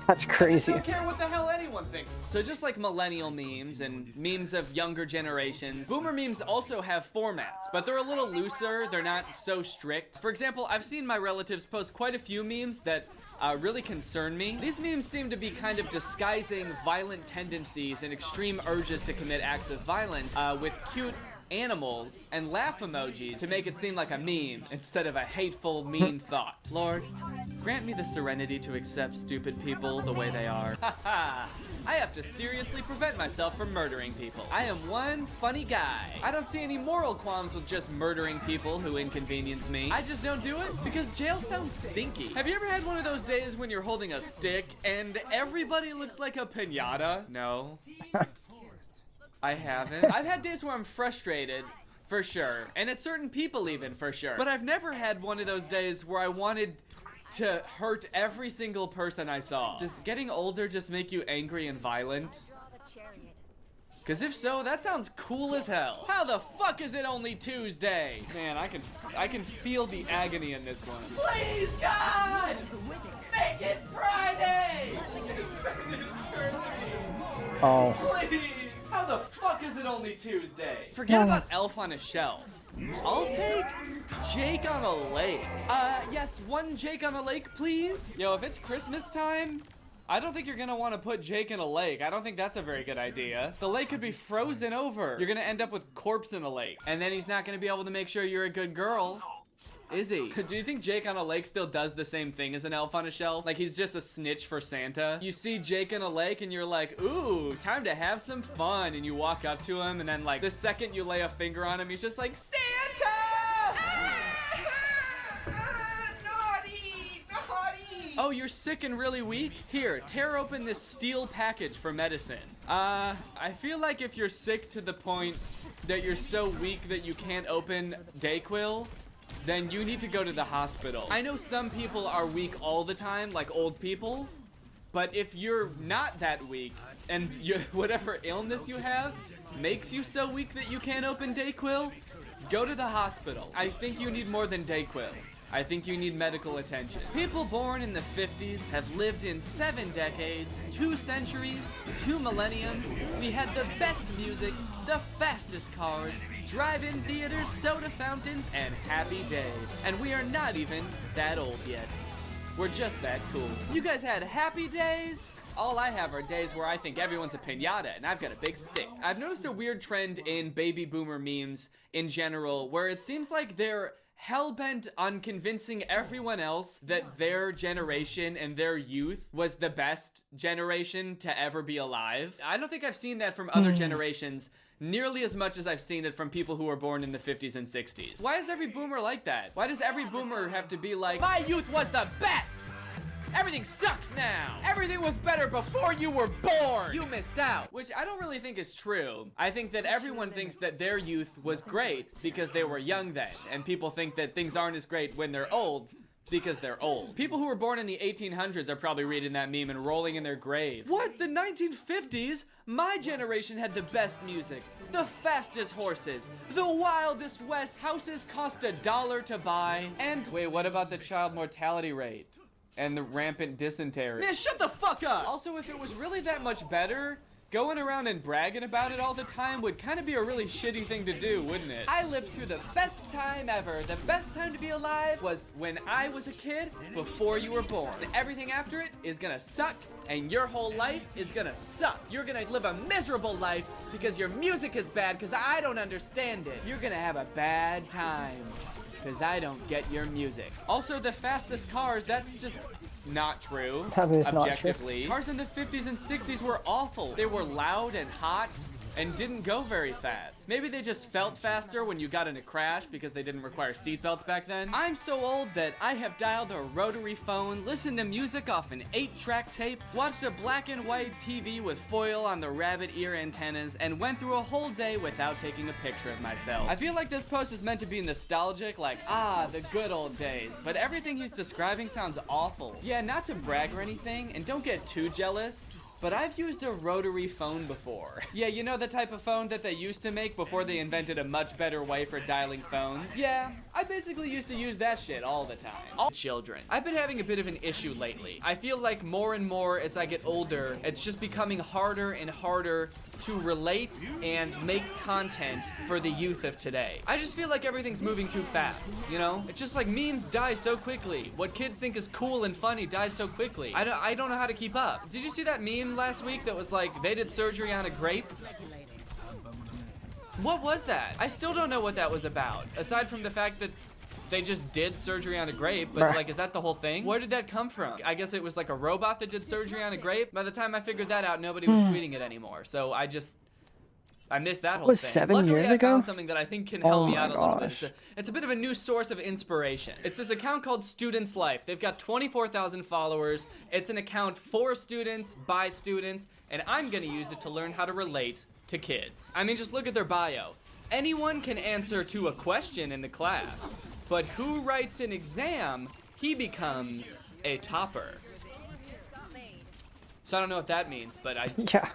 F: That's crazy.
A: I just don't care what the hell anyone thinks. So just like millennial memes and memes of younger generations, boomer memes also have formats, but they're a little looser. They're not so strict. For example, I've seen my relatives post quite a few memes that really concern me. These memes seem to be kind of disguising violent tendencies and extreme urges to commit acts of violence with cute animals and laugh emojis to make it seem like a meme instead of a hateful, mean thought. Lord, grant me the serenity to accept stupid people the way they are. Haha. I have to seriously prevent myself from murdering people. I am one funny guy. I don't see any moral qualms with just murdering people who inconvenience me. I just don't do it because jail sounds stinky. Have you ever had one of those days when you're holding a stick and everybody looks like a piñata? No. I haven't. I've had days where I'm frustrated, for sure, and at certain people even, for sure. But I've never had one of those days where I wanted to hurt every single person I saw. Does getting older just make you angry and violent? Because if so, that sounds cool as hell. How the fuck is it only Tuesday? Man, I can feel the agony in this one. Please, God! Make it Friday!
F: Oh.
A: Please! How the fuck is it only Tuesday? Forget about Elf on a Shelf. I'll take Jake on a lake. Yes, one Jake on a lake, please. Yo, if it's Christmas time, I don't think you're gonna want to put Jake in a lake. I don't think that's a very good idea. The lake could be frozen over. You're gonna end up with corpse in a lake. And then he's not gonna be able to make sure you're a good girl. Is he? Do you think Jake on a lake still does the same thing as an elf on a shelf? Like he's just a snitch for Santa? You see Jake on a lake and you're like, ooh, time to have some fun. And you walk up to him and then like the second you lay a finger on him, he's just like, Santa! Naughty! Naughty! Oh, you're sick and really weak? Here, tear open this steel package for medicine. I feel like if you're sick to the point that you're so weak that you can't open Dayquil, then you need to go to the hospital. I know some people are weak all the time, like old people, but if you're not that weak, and whatever illness you have makes you so weak that you can't open Dayquil, Go to the hospital. I think you need more than Dayquil. I think you need medical attention. People born in the 50s have lived in 7 decades, 2 centuries, 2 millenniums. We had the best music, the fastest cars, drive-in theaters, soda fountains, and happy days. And we are not even that old yet. We're just that cool. You guys had happy days? All I have are days where I think everyone's a piñata and I've got a big stick. I've noticed a weird trend in baby boomer memes in general where it seems like they're hell-bent on convincing everyone else that their generation and their youth was the best generation to ever be alive. I don't think I've seen that from other generations nearly as much as I've seen it from people who were born in the 50s and 60s. Why is every boomer like that? Why does every boomer have to be like, my youth was the best? Everything sucks now. Everything was better before you were born. You missed out. Which I don't really think is true. I think that everyone thinks that their youth was great because they were young then. And people think that things aren't as great when they're old because they're old. People who were born in the 1800s are probably reading that meme and rolling in their grave. What? The 1950s? My generation had the best music, the fastest horses, the wildest west. Houses cost $1 to buy. And wait, what about the child mortality rate? And the rampant dysentery. Man, shut the fuck up! Also, if it was really that much better, going around and bragging about it all the time would kind of be a really shitty thing to do, wouldn't it? I lived through the best time ever. The best time to be alive was when I was a kid, before you were born. And everything after it is gonna suck, and your whole life is gonna suck. You're gonna live a miserable life because your music is bad because I don't understand it. You're gonna have a bad time because I don't get your music. Also, the fastest cars, that's just not true,
F: That is not true.
A: objectively. Cars in the 50s and 60s were awful. They were loud and hot and didn't go very fast. Maybe they just felt faster when you got in a crash because they didn't require seatbelts back then. I'm so old that I have dialed a rotary phone, listened to music off an 8-track tape, watched a black and white TV with foil on the rabbit ear antennas, and went through a whole day without taking a picture of myself. I feel like this post is meant to be nostalgic, like, the good old days, but everything he's describing sounds awful. Yeah, not to brag or anything, and don't get too jealous, but I've used a rotary phone before. Yeah, you know the type of phone that they used to make before they invented a much better way for dialing phones? Yeah, I basically used to use that shit all the time. All children. I've been having a bit of an issue lately. I feel like more and more as I get older, it's just becoming harder and harder to relate and make content for the youth of today. I just feel like everything's moving too fast, you know? It's just like memes die so quickly. What kids think is cool and funny dies so quickly. I don't know how to keep up. Did you see that meme last week that was like, they did surgery on a grape? What was that? I still don't know what that was about, aside from the fact that they just did surgery on a grape, but like, is that the whole thing? Where did that come from? I guess it was like a robot that did surgery on a grape. By the time I figured that out, nobody was tweeting it anymore. So I missed that whole
F: Was
A: thing.
F: 7
A: Luckily,
F: years
A: I
F: ago?
A: found something that I think can help
F: Oh
A: me
F: my
A: out a little bit.
F: gosh.
A: It's a bit of a new source of inspiration. It's this account called Students Life. They've got 24,000 followers. It's an account for students, by students, and I'm gonna use it to learn how to relate to kids. I mean, just look at their bio. Anyone can answer to a question in the class, but who writes an exam, he becomes a topper. So I don't know what that means, but
F: Yeah.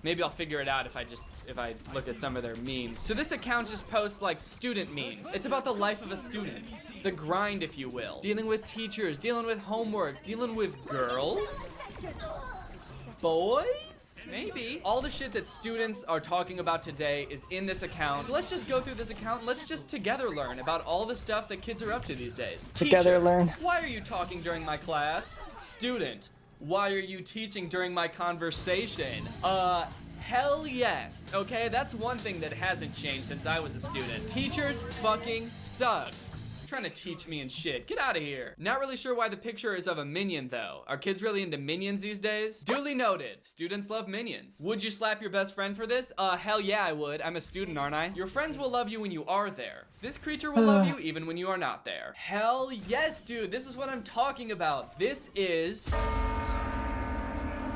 A: maybe I'll figure it out if I look at some of their memes. So this account just posts like student memes. It's about the life of a student. The grind, if you will. Dealing with teachers, dealing with homework, dealing with girls? Boys? Maybe. All the shit that students are talking about today is in this account. So let's just go through this account and let's just together learn about all the stuff that kids are up to these days.
F: Together
A: Teacher,
F: learn.
A: why are you talking during my class? Student, why are you teaching during my conversation? Hell yes. Okay, that's one thing that hasn't changed since I was a student. Teachers fucking suck. Trying to teach me and shit. Get out of here. Not really sure why the picture is of a minion though. Are kids really into minions these days? Duly noted. Students love minions. Would you slap your best friend for this? Hell yeah, I would. I'm a student, aren't I? Your friends will love you when you are there. This creature will love you even when you are not there. Hell yes, dude. This is what I'm talking about. This is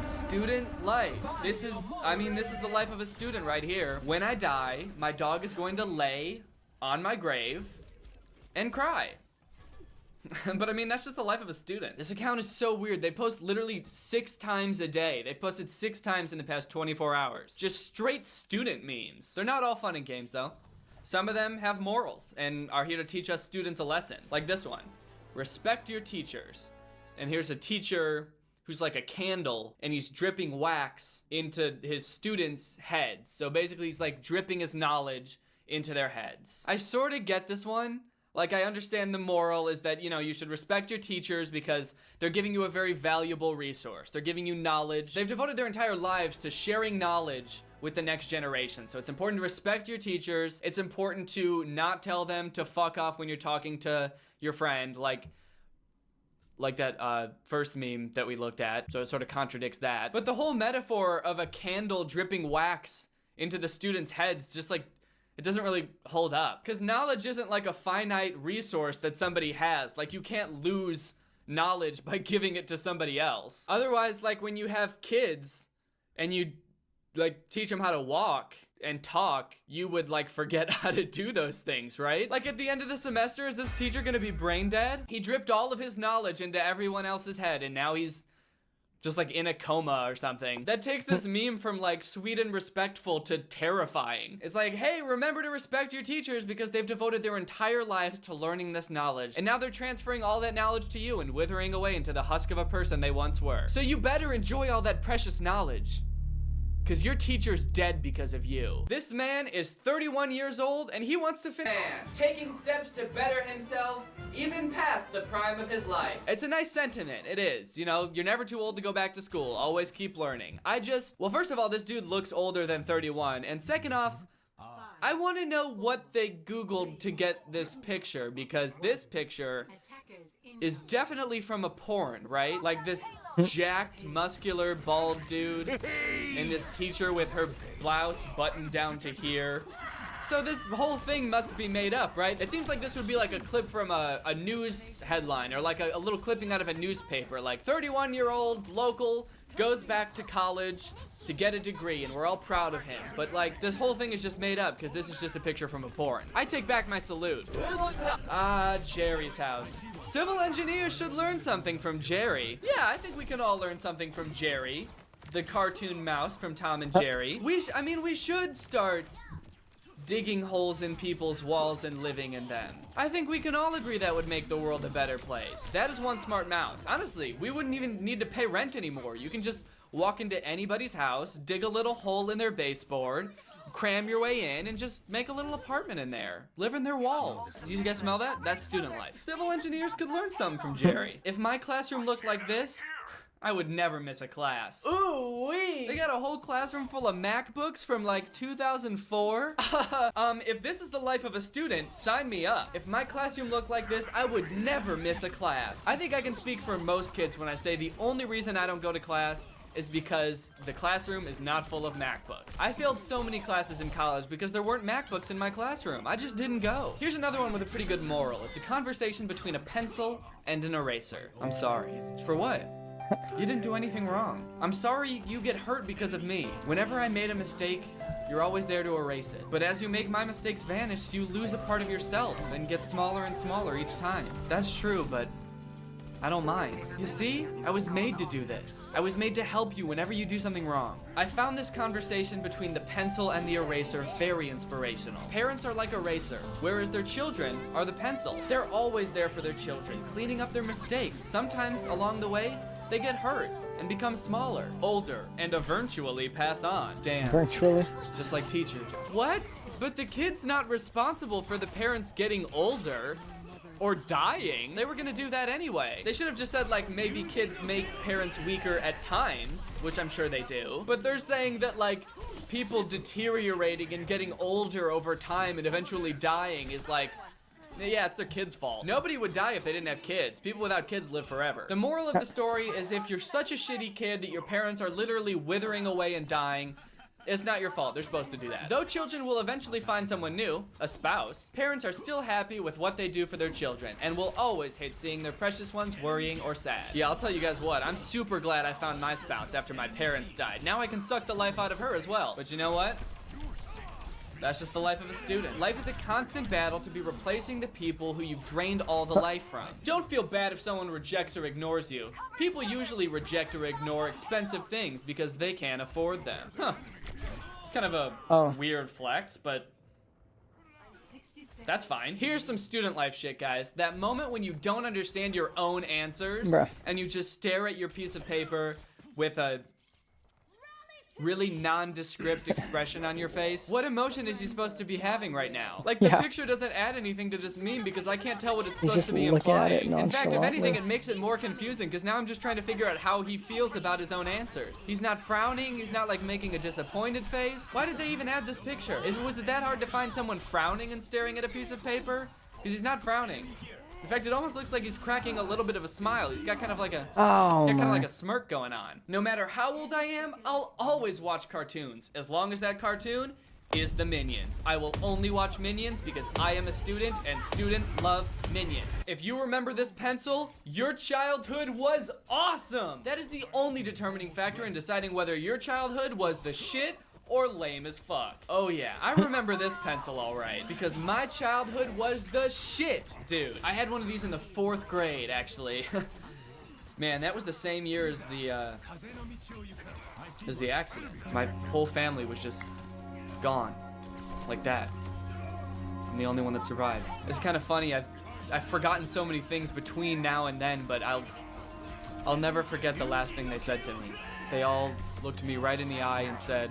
A: student life. This is the life of a student right here. When I die, my dog is going to lay on my grave and cry. But I mean, that's just the life of a student. This account is so weird. They post literally 6 times a day. They've posted 6 times in the past 24 hours. Just straight student memes. They're not all fun and games though. some of them have morals and are here to teach us students a lesson. Like this one. Respect your teachers. And here's a teacher who's like a candle, and he's dripping wax into his students' heads. So basically he's like dripping his knowledge into their heads. I sort of get this one. Like, I understand the moral is that, you know, you should respect your teachers because they're giving you a very valuable resource. They're giving you knowledge. They've devoted their entire lives to sharing knowledge with the next generation. So it's important to respect your teachers. It's important to not tell them to fuck off when you're talking to your friend, like that first meme that we looked at. So it sort of contradicts that. But the whole metaphor of a candle dripping wax into the students' heads just like, it doesn't really hold up. Because knowledge isn't like a finite resource that somebody has. Like, you can't lose knowledge by giving it to somebody else. Otherwise, like when you have kids and you like teach them how to walk and talk, you would like forget how to do those things, right? Like at the end of the semester, is this teacher gonna be brain dead? He dripped all of his knowledge into everyone else's head and now he's just like in a coma or something. That takes this meme from like sweet and respectful to terrifying. It's like, hey, remember to respect your teachers because they've devoted their entire lives to learning this knowledge. And now they're transferring all that knowledge to you and withering away into the husk of a person they once were. So you better enjoy all that precious knowledge, because your teacher's dead because of you. This man is 31 years old and he wants to finish taking steps to better himself even past the prime of his life. It's a nice sentiment, it is. You know, you're never too old to go back to school. Always keep learning. Well, first of all, this dude looks older than 31. And second off, I want to know what they Googled to get this picture, because this picture is definitely from a porn, right? Like this jacked, muscular, bald dude and this teacher with her blouse buttoned down to here. So this whole thing must be made up, right? It seems like this would be like a clip from a news headline or like a little clipping out of a newspaper, like 31-year-old local goes back to college to get a degree and we're all proud of him. But like this whole thing is just made up because this is just a picture from a porn. I take back my salute. Ah, Jerry's house. Civil engineers should learn something from Jerry. Yeah, I think we can all learn something from Jerry, the cartoon mouse from Tom and Jerry. We should start digging holes in people's walls and living in them. I think we can all agree that would make the world a better place. That is one smart mouse. Honestly, we wouldn't even need to pay rent anymore. You can just walk into anybody's house, dig a little hole in their baseboard, cram your way in, and just make a little apartment in there. Live in their walls. Do you guys smell that? That's student life. Civil engineers could learn something from Jerry. If my classroom looked like this, I would never miss a class. Ooh wee! They got a whole classroom full of MacBooks from like 2004. If this is the life of a student, sign me up. If my classroom looked like this, I would never miss a class. I think I can speak for most kids when I say the only reason I don't go to class is because the classroom is not full of MacBooks. I failed so many classes in college because there weren't MacBooks in my classroom. I just didn't go. Here's another one with a pretty good moral. It's a conversation between a pencil and an eraser. I'm sorry. For what? You didn't do anything wrong. I'm sorry you get hurt because of me. Whenever I made a mistake, you're always there to erase it. But as you make my mistakes vanish, you lose a part of yourself and get smaller and smaller each time. That's true, but I don't mind. You see, I was made to do this. I was made to help you whenever you do something wrong. I found this conversation between the pencil and the eraser very inspirational. Parents are like eraser, whereas their children are the pencil. They're always there for their children, cleaning up their mistakes. Sometimes along the way, they get hurt and become smaller, older, and eventually pass on. Damn.
F: Virtually.
A: Just like teachers. What? But the kid's not responsible for the parents getting older or dying. They were gonna do that anyway. They should have just said like maybe kids make parents weaker at times, which I'm sure they do. But they're saying that like people deteriorating and getting older over time and eventually dying is like, yeah, it's their kids' fault. Nobody would die if they didn't have kids. People without kids live forever. The moral of the story is if you're such a shitty kid that your parents are literally withering away and dying, it's not your fault. They're supposed to do that. Though children will eventually find someone new, a spouse, parents are still happy with what they do for their children and will always hate seeing their precious ones worrying or sad. Yeah, I'll tell you guys what, I'm super glad I found my spouse after my parents died. Now I can suck the life out of her as well. But you know what? That's just the life of a student. Life is a constant battle to be replacing the people who you've drained all the life from. Don't feel bad if someone rejects or ignores you. People usually reject or ignore expensive things because they can't afford them. Huh. It's kind of a weird flex, but That's fine. Here's some student life shit, guys. That moment when you don't understand your own answers
F: Bruh.
A: and you just stare at your piece of paper with a really nondescript expression on your face. What emotion is he supposed to be having right now? Like, the
F: Yeah.
A: picture doesn't add anything to this meme because I can't tell what it's
F: He's
A: supposed
F: just
A: to be
F: looking at
A: implying.
F: it
A: In fact, if anything,
F: nonchalantly.
A: it makes it more confusing because now I'm just trying to figure out how he feels about his own answers. He's not frowning, he's not like making a disappointed face. Why did they even add this picture? Was it that hard to find someone frowning and staring at a piece of paper? Because he's not frowning. In fact, it almost looks like he's cracking a little bit of a smile. He's got kind of like a
F: Oh
A: kind of
F: my.
A: like a smirk going on. No matter how old I am, I'll always watch cartoons, as long as that cartoon is the Minions. I will only watch Minions because I am a student and students love Minions. If you remember this pencil, your childhood was awesome. That is the only determining factor in deciding whether your childhood was the shit or lame as fuck. Oh yeah, I remember this pencil all right, because my childhood was the shit, dude. I had one of these in the 4th grade, actually. Man, that was the same year as the accident. My whole family was just gone, like that. I'm the only one that survived. It's kind of funny, I've forgotten so many things between now and then, but I'll never forget the last thing they said to me. They all looked me right in the eye and said,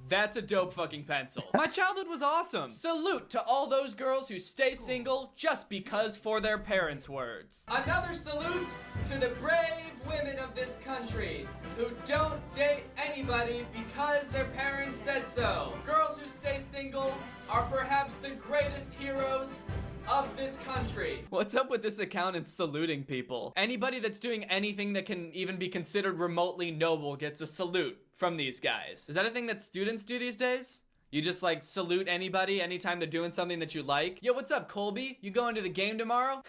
A: "That's a dope fucking pencil." My childhood was awesome. Salute to all those girls who stay single just because for their parents' words. Another salute to the brave women of this country who don't date anybody because their parents said so. Girls who stay single are perhaps the greatest heroes of this country. What's up with this account and saluting people? Anybody that's doing anything that can even be considered remotely noble gets a salute from these guys. Is that a thing that students do these days? You just like salute anybody anytime they're doing something that you like? Yo, what's up, Colby? You going to the game tomorrow?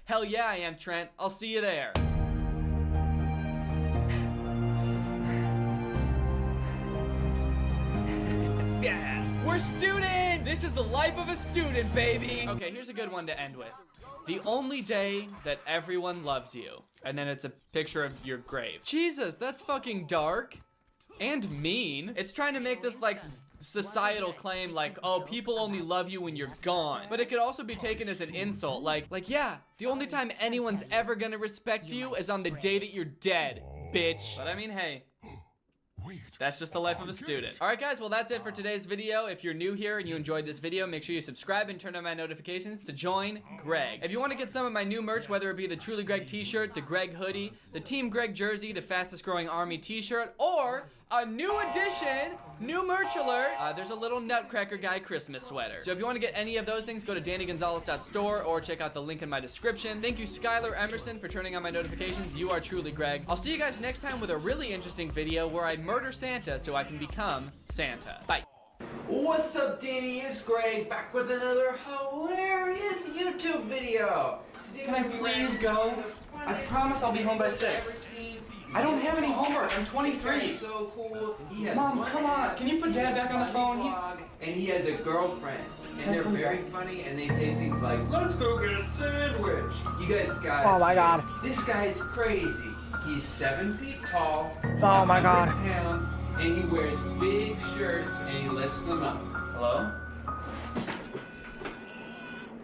A: Hell yeah, I am, Trent. I'll see you there. Yeah. We're students! This is the life of a student, baby! Okay, here's a good one to end with. The only day that everyone loves you. And then it's a picture of your grave. Jesus, that's fucking dark. And mean. It's trying to make this like societal claim like, oh, people only love you when you're gone. But it could also be taken as an insult. Like yeah, the only time anyone's ever gonna respect you is on the day that you're dead, bitch. But I mean, hey. That's just the life of a student. Alright guys, well that's it for today's video. If you're new here and you enjoyed this video, make sure you subscribe and turn on my notifications to join Greg. If you want to get some of my new merch, whether it be the Truly Greg t-shirt, the Greg hoodie, the Team Greg jersey, the fastest growing army t-shirt, or a new edition, new merch alert, there's a little Nutcracker Guy Christmas sweater. So if you want to get any of those things, go to DannyGonzalez.store or check out the link in my description. Thank you, Skylar Emerson, for turning on my notifications. You are truly Greg. I'll see you guys next time with a really interesting video where I murder Santa so I can become Santa. Bye.
G: What's up, Danny? It's Greg, back with another hilarious YouTube video. Today
A: Can I please go? I promise I'll be home by 6. I don't have any homework. I'm 23.
G: So cool. He has
A: Mom,
G: one
A: come on. Can you put Dad back on the phone? He's...
G: And he has a girlfriend. And they're very funny, and they say things like, "Let's go get a sandwich." You guys
F: Oh my God.
G: This guy's crazy. He's 7 feet tall.
F: Oh my God.
G: 100 pounds, and he wears big shirts, and he lifts them up.
A: Hello?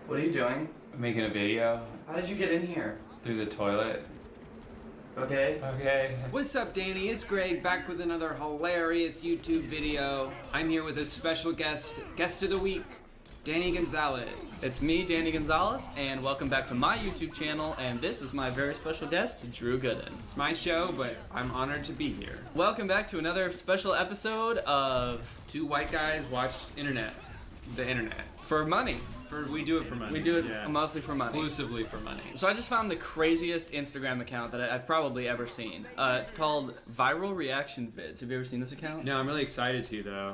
A: What are you doing?
H: I'm making a video
A: How did you get in here?
H: through the toilet.
A: Okay.
G: What's up, Danny? It's Greg, back with another hilarious YouTube video. I'm here with a special guest of the week, Danny Gonzalez.
A: It's me, Danny Gonzalez, and welcome back to my YouTube channel, and this is my very special guest, Drew Gooden.
G: It's my show, but I'm honored to be here.
A: Welcome back to another special episode of
G: Two white guys watch the internet.
A: For Money.
H: We do it for money.
A: We do it
H: Yeah.
A: mostly for money.
H: Exclusively for money.
A: So I just found the craziest Instagram account that I've probably ever seen. It's called Viral Reaction Vids. Have you ever seen this account?
H: No, I'm really excited to though.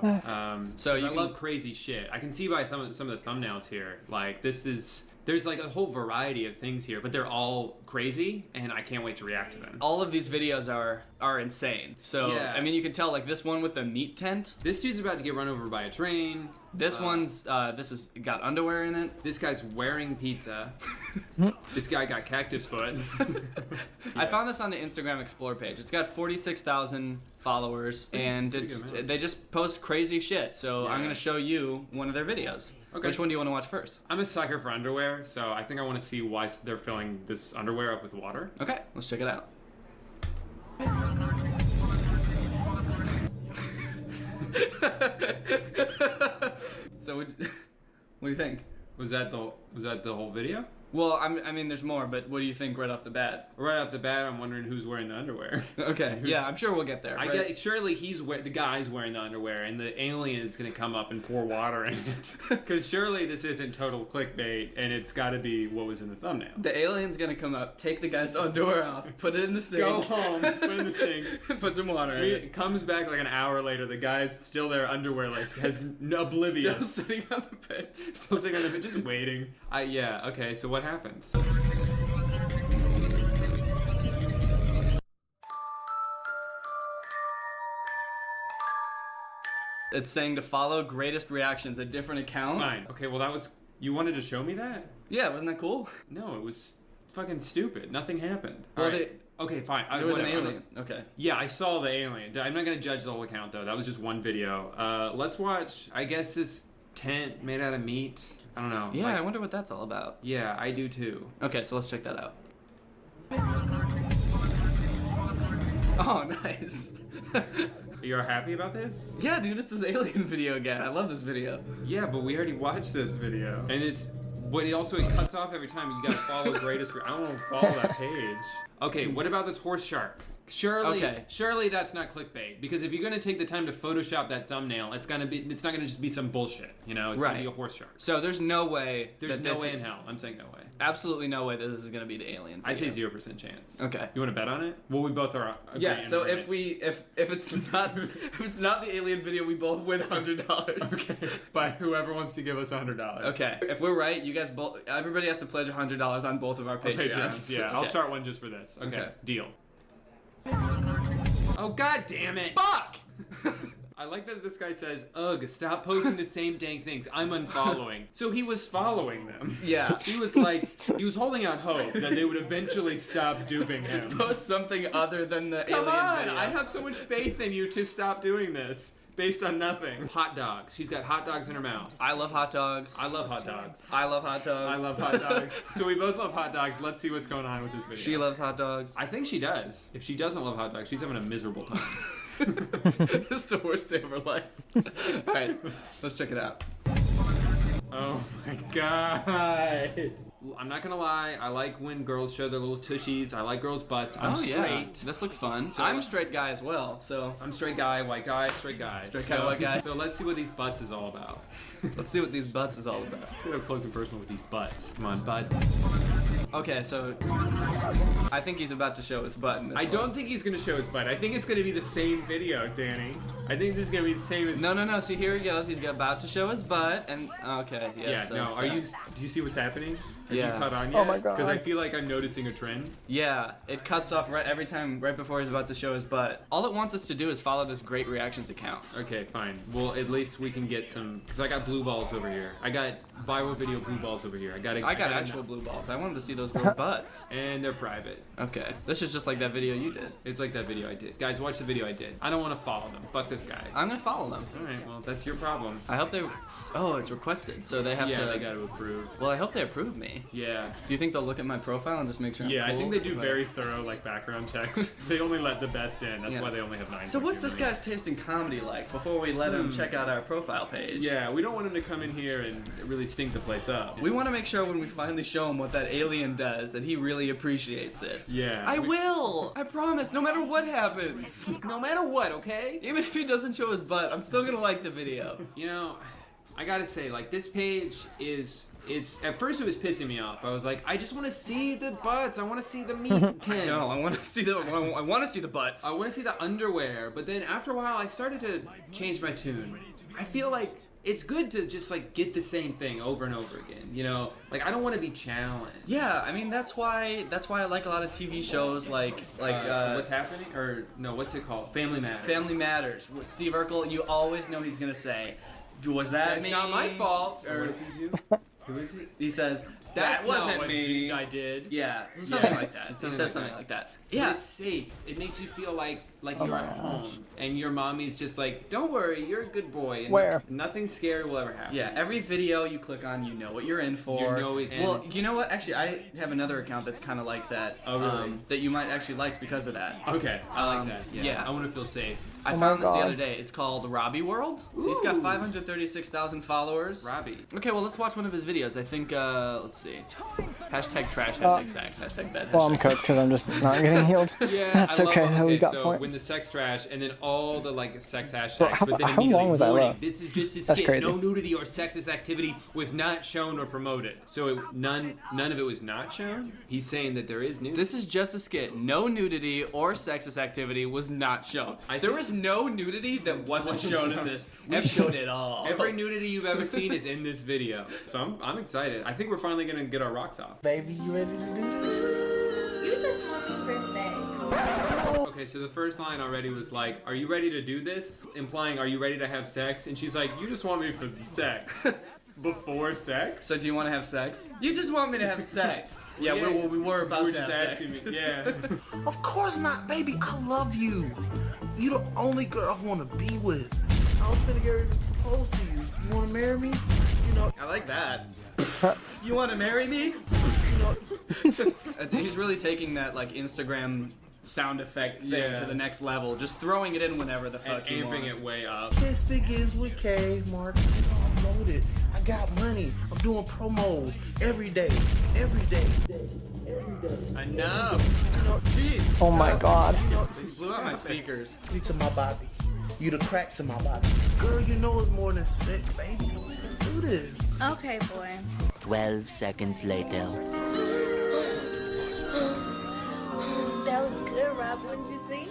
A: So
H: 'cause
A: you
H: I
A: can-
H: love crazy shit. I can see by some of the thumbnails here. Like there's like a whole variety of things here, but they're all crazy, and I can't wait to react to them.
A: All of these videos are insane. So
H: Yeah.
A: I mean, you can tell like this one with the meat tent.
H: This dude's about to get run over by a train.
D: This one's this has got underwear in it.
H: This guy's wearing pizza. This guy got cactus foot.
D: I found this on the Instagram Explore page. It's got 46,000 followers, and
H: pretty good amount.
D: they just post crazy shit. So I'm
H: Yeah.
D: gonna show you one of their videos.
H: Okay.
D: Which one do you want to watch first?
H: I'm a sucker for underwear, so I think I want to see why they're filling this underwear up with water.
D: Okay, let's check it out. So what do you think?
H: Was that the whole video?
D: Well, I mean, there's more, but what do you think right off the bat?
H: Right off the bat, I'm wondering who's wearing the underwear.
D: Okay, yeah, I'm sure we'll get there.
H: I
D: right?
H: get surely the guy's wearing the underwear, and the alien is gonna come up and pour water in it. Because surely this isn't total clickbait, and it's got to be what was in the thumbnail.
D: The alien's gonna come up, take the guy's underwear off, put it in the sink.
H: Go home, put it in the sink.
D: Put some water in it.
H: It comes back like an hour later. The guy's still there, underwear oblivious,
D: Still sitting on the bed.
H: still sitting on the bed, just waiting. Yeah. Okay. So what happens?
D: It's saying to follow greatest reactions, a different account.
H: Fine. Okay. Well, that was. You wanted to show me that?
D: Yeah, wasn't that cool?
H: No, it was fucking stupid. Nothing happened.
D: Well,
H: Alright. Okay, fine.
D: There was an
H: Whatever.
D: alien. Okay.
H: Yeah, I saw the alien. I'm not gonna judge the whole account though. That was just one video. Let's watch. I guess this tent made out of meat. I don't know.
D: Yeah,
H: Like,
D: I wonder what that's all about.
H: yeah, I do too.
D: Okay, so let's check that out. Oh, nice.
H: You're happy about this?
D: Yeah, dude, it's this alien video again. I love this video.
H: Yeah, but we already watched this video, and it's. But it cuts off every time. You gotta follow greatest. I don't want to follow that page. Okay, what about this horse shark? Surely that's not clickbait, because if you're gonna take the time to Photoshop that thumbnail, it's not gonna just be some bullshit. You know, it's gonna be a horse shark.
D: So there's no way.
H: There's
D: that
H: no
D: this
H: way
D: is-
H: in hell. I'm saying no way.
D: Absolutely no way that this is gonna be the alien.
H: I say
D: video.
H: 0% chance.
D: Okay.
H: You want to bet on it? Well, we both are.
D: Yeah.
H: agreeing
D: So
H: on
D: if
H: it.
D: it's not if it's not the alien video, we both win $100.
H: Okay. By whoever wants to give us $100.
D: Okay. If we're right, you guys both. Everybody has to pledge $100 on both of our Patreons.
H: Patreons. Yeah, I'll
D: Okay.
H: start one just for this. Okay.
D: Okay.
H: Deal. Oh, god damn it.
D: Fuck.
H: I like that this guy says, ugh, stop posting the same dang things. I'm unfollowing. So he was following them.
D: Yeah.
H: He was holding out hope that they would eventually stop duping him.
D: Post something other than the
H: Come
D: alien
H: on,
D: video.
H: I have so much faith in you to stop doing this. Based on nothing. Hot dogs. She's got hot dogs in her mouth.
D: I love hot dogs.
H: I love hot dogs.
D: I love hot dogs.
H: I love hot dogs. So we both love hot dogs. Let's see what's going on with this video.
D: She loves hot dogs.
H: I think she does. If she doesn't love hot dogs, she's having a miserable time.
D: This is the worst day of her life. All right, let's check it out.
H: Oh my god. I'm not gonna lie, I like when girls show their little tushies. I like girls' butts. I'm straight.
D: This looks fun. I'm a straight guy as well, so
H: I'm straight guy, white guy, straight guy.
D: Straight guy, white guy.
H: So let's see what these butts is all about.
D: let's see what these butts is all about.
H: Let's get up close and personal with these butts. Come on, bud.
D: Okay, so I think he's about to show his butt in this
H: I
D: one.
H: don't think he's gonna show his butt. I think it's gonna be the same video, Danny. I think this is gonna be the same as.
D: No. See, here he goes. He's about to show his butt, and okay, yeah.
H: Yeah,
D: so
H: no.
D: it's
H: Are
D: that.
H: you? Do you see what's happening? Have
D: Yeah.
H: you caught on yet?
F: Oh my God.
H: Because I feel like I'm noticing a trend.
D: Yeah, it cuts off right every time, right before he's about to show his butt. All it wants us to do is follow this great reactions account.
H: Okay, fine. Well, at least we can get some. Because I got blue balls over here. I got viral video blue balls over here. I got
D: actual blue balls. I wanted to see those girls' butts.
H: And they're private.
D: Okay, this is just like that video you did.
H: It's like that video I did. Guys, watch the video I did. I don't want to follow them. Fuck this guy.
D: I'm gonna follow them.
H: Alright, well, that's your problem.
D: I hope they. Oh, it's requested, so they have
H: Yeah,
D: to.
H: they got to approve.
D: Well, I hope they approve me.
H: Yeah.
D: Do you think they'll look at my profile and just make sure? I'm
H: Yeah, I
D: cool?
H: think they do
D: Like-
H: very thorough, like, background checks. They only let the best in. That's
D: Yeah.
H: why they only have 9.
D: So what's this guy's taste in comedy like? Before we let him check out our profile page.
H: Yeah, we don't want him to come in here and really stink the place up.
D: We want to make sure when we finally show him what that alien does, that he really appreciates it.
H: Yeah.
D: I will! I promise, no matter what happens.
H: No matter what, okay?
D: Even if he doesn't show his butt, I'm still gonna like the video.
H: You know, I gotta say, like, this page is. It's at first it was pissing me off. I was like, I just want to see the butts. I want to see the meat tins.
D: No, I want to see the. I want to see the butts.
H: I want to see the underwear. But then after a while, I started to change my tune. I feel like it's good to just like get the same thing over and over again. You know, like I don't want to be challenged.
D: Yeah, I mean that's why I like a lot of TV shows like
H: What's happening? Or no, what's it called? Family Matters.
D: Family Matters with Steve Urkel. You always know he's gonna say, Was that
H: It's
D: me?
H: not my fault. Or what does he do? Who is he?
D: He says,
H: That
D: that
H: wasn't
D: wasn't
H: what
D: me.
H: I did.
D: Yeah, something
H: Yeah.
D: like that. He
H: Something
D: says
H: like
D: something
H: that.
D: like that.
H: Yeah,
D: Yeah.
H: it's safe. It makes you feel like
F: Oh
H: you're
F: my
H: at
F: gosh.
H: home, and your mommy's just like, "Don't worry, you're a good boy." And
F: Where?
H: Nothing scary will ever happen.
D: Yeah, every video you click on, you know what you're in for.
H: You know it-
D: Well,
H: and-
D: you know what? Actually, I have another account that's kind of like that.
H: Oh, really?
D: That you might actually like because of that.
H: Okay, I like that.
D: yeah.
H: I want to feel safe.
D: I
F: Oh my
D: found this the
F: God.
D: other day. It's called Robbie World. So he's got 536,000 followers.
H: Robbie.
D: Okay, well, let's watch one of his videos. I think, let's see. Hashtag trash, hashtag sex, hashtag bed,
F: Well, I'm
D: hashtag
F: cooked because I'm just not getting healed.
H: Yeah,
F: That's
H: I love
F: okay. How we got
H: so
F: for it.
H: when the sex trash and then all the like sex hashtags,
F: Bro, how-
H: but then
F: how
H: immediately
F: long was I
H: warning,
F: left?
H: this is just a
F: That's
H: skit.
F: crazy.
H: No nudity or sexist activity was not shown or promoted. So none of it was not shown. He's saying that there is nudity.
D: This is just a skit. No nudity or sexist activity was not shown. There
H: think-
D: was no nudity that wasn't shown in this. We showed it all.
H: Every nudity you've ever seen is in this video. So I'm excited. I think we're finally gonna get our rocks off.
E: Baby, you ready to do this?
I: You just want me for sex.
H: Okay, so the first line already was like, "Are you ready to do this?" Implying, "Are you ready to have sex?" And she's like, "You just want me for sex." Before sex?
D: So do you want to have sex? You just want me to have sex. Yeah,
H: Yeah.
D: we were about
H: You were
D: to
H: just
D: have
H: asking
D: sex.
H: me. Yeah.
E: Of course not, baby. I love you. You the only girl I want to be with. I was finna get ready to propose to you. You want to marry me? You know,
D: I like that. You want to marry me? He's really taking that like Instagram sound effect thing
H: Yeah.
D: to the next level, just throwing it in whenever the
H: And
D: fuck he
H: amping
D: wants.
H: it way up.
E: Kiss begins with K, Mark. You know I'm loaded. I got money. I'm doing promos every day. Every day. Every day.
H: Enough.
D: Jeez,
F: Oh my God.
D: he blew out my speakers.
E: You to my body. You the crack to my body. Girl, you know it's more than sex, baby. So let's do this.
I: Okay, boy.
J: 12 seconds later.
I: That was good, Rob. What did you think?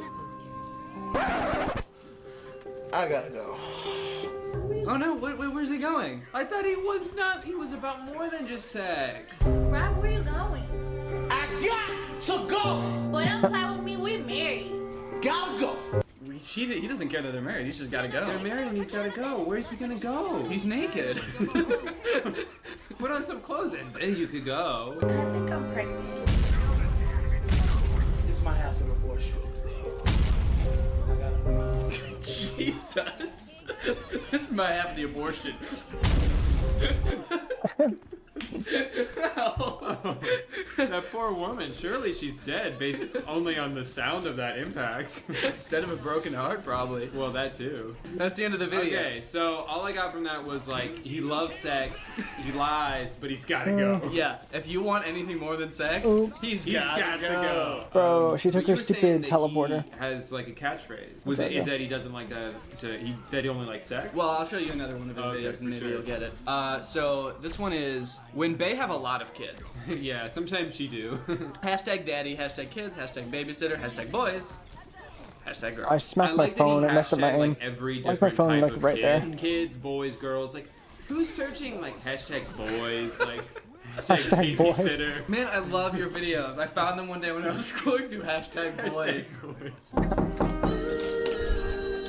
E: I gotta go.
D: Oh no, where's he going?
H: I thought he was not. He was about more than just sex.
I: Rob, where you going?
E: I got to go.
I: Boy, don't play with me. We married.
E: Gotta go.
D: He doesn't care that they're married. He's just gotta go.
H: They're married and he's gotta go. Where's he gonna go?
D: He's naked.
H: Put on some clothes and then you could go.
I: I think I'm pregnant.
E: It's my half of the abortion. I gotta go.
D: Jesus. This is my half of the abortion.
H: That poor woman. Surely she's dead based only on the sound of that impact.
D: Instead of a broken heart, probably.
H: Well, that too.
D: That's the end of the video.
H: Okay, so all I got from that was like, he loves sex, he lies, but he's gotta go.
D: Yeah, if you want anything more than sex, he's
H: He's got to go.
F: Bro, she took
H: But you
F: her
H: were saying
F: stupid
H: that
F: teleporter.
H: He has like a catchphrase.
F: Okay,
H: Is
F: yeah.
H: that he doesn't like that that he only likes sex?
D: Well, I'll show you another one of his
H: Okay,
D: videos
H: for
D: and maybe
H: sure.
D: you'll get it. So this one is when Bae have a lot of kids.
H: Yeah, sometimes she do.
D: Hashtag daddy, hashtag kids, hashtag babysitter, hashtag boys, hashtag girl.
F: I smacked my
H: like that
F: phone.
H: he
F: It messed up my
H: hashtag,
F: aim.
H: like every
F: Why is my
H: different
F: phone,
H: type
F: like,
H: of
F: right
H: kid.
F: there?
H: Kids, boys, girls. Like, who's searching like hashtag boys? Like
F: Hashtag boys.
H: babysitter.
D: Man, I love your videos. I found them one day when I was scrolling through hashtag boys.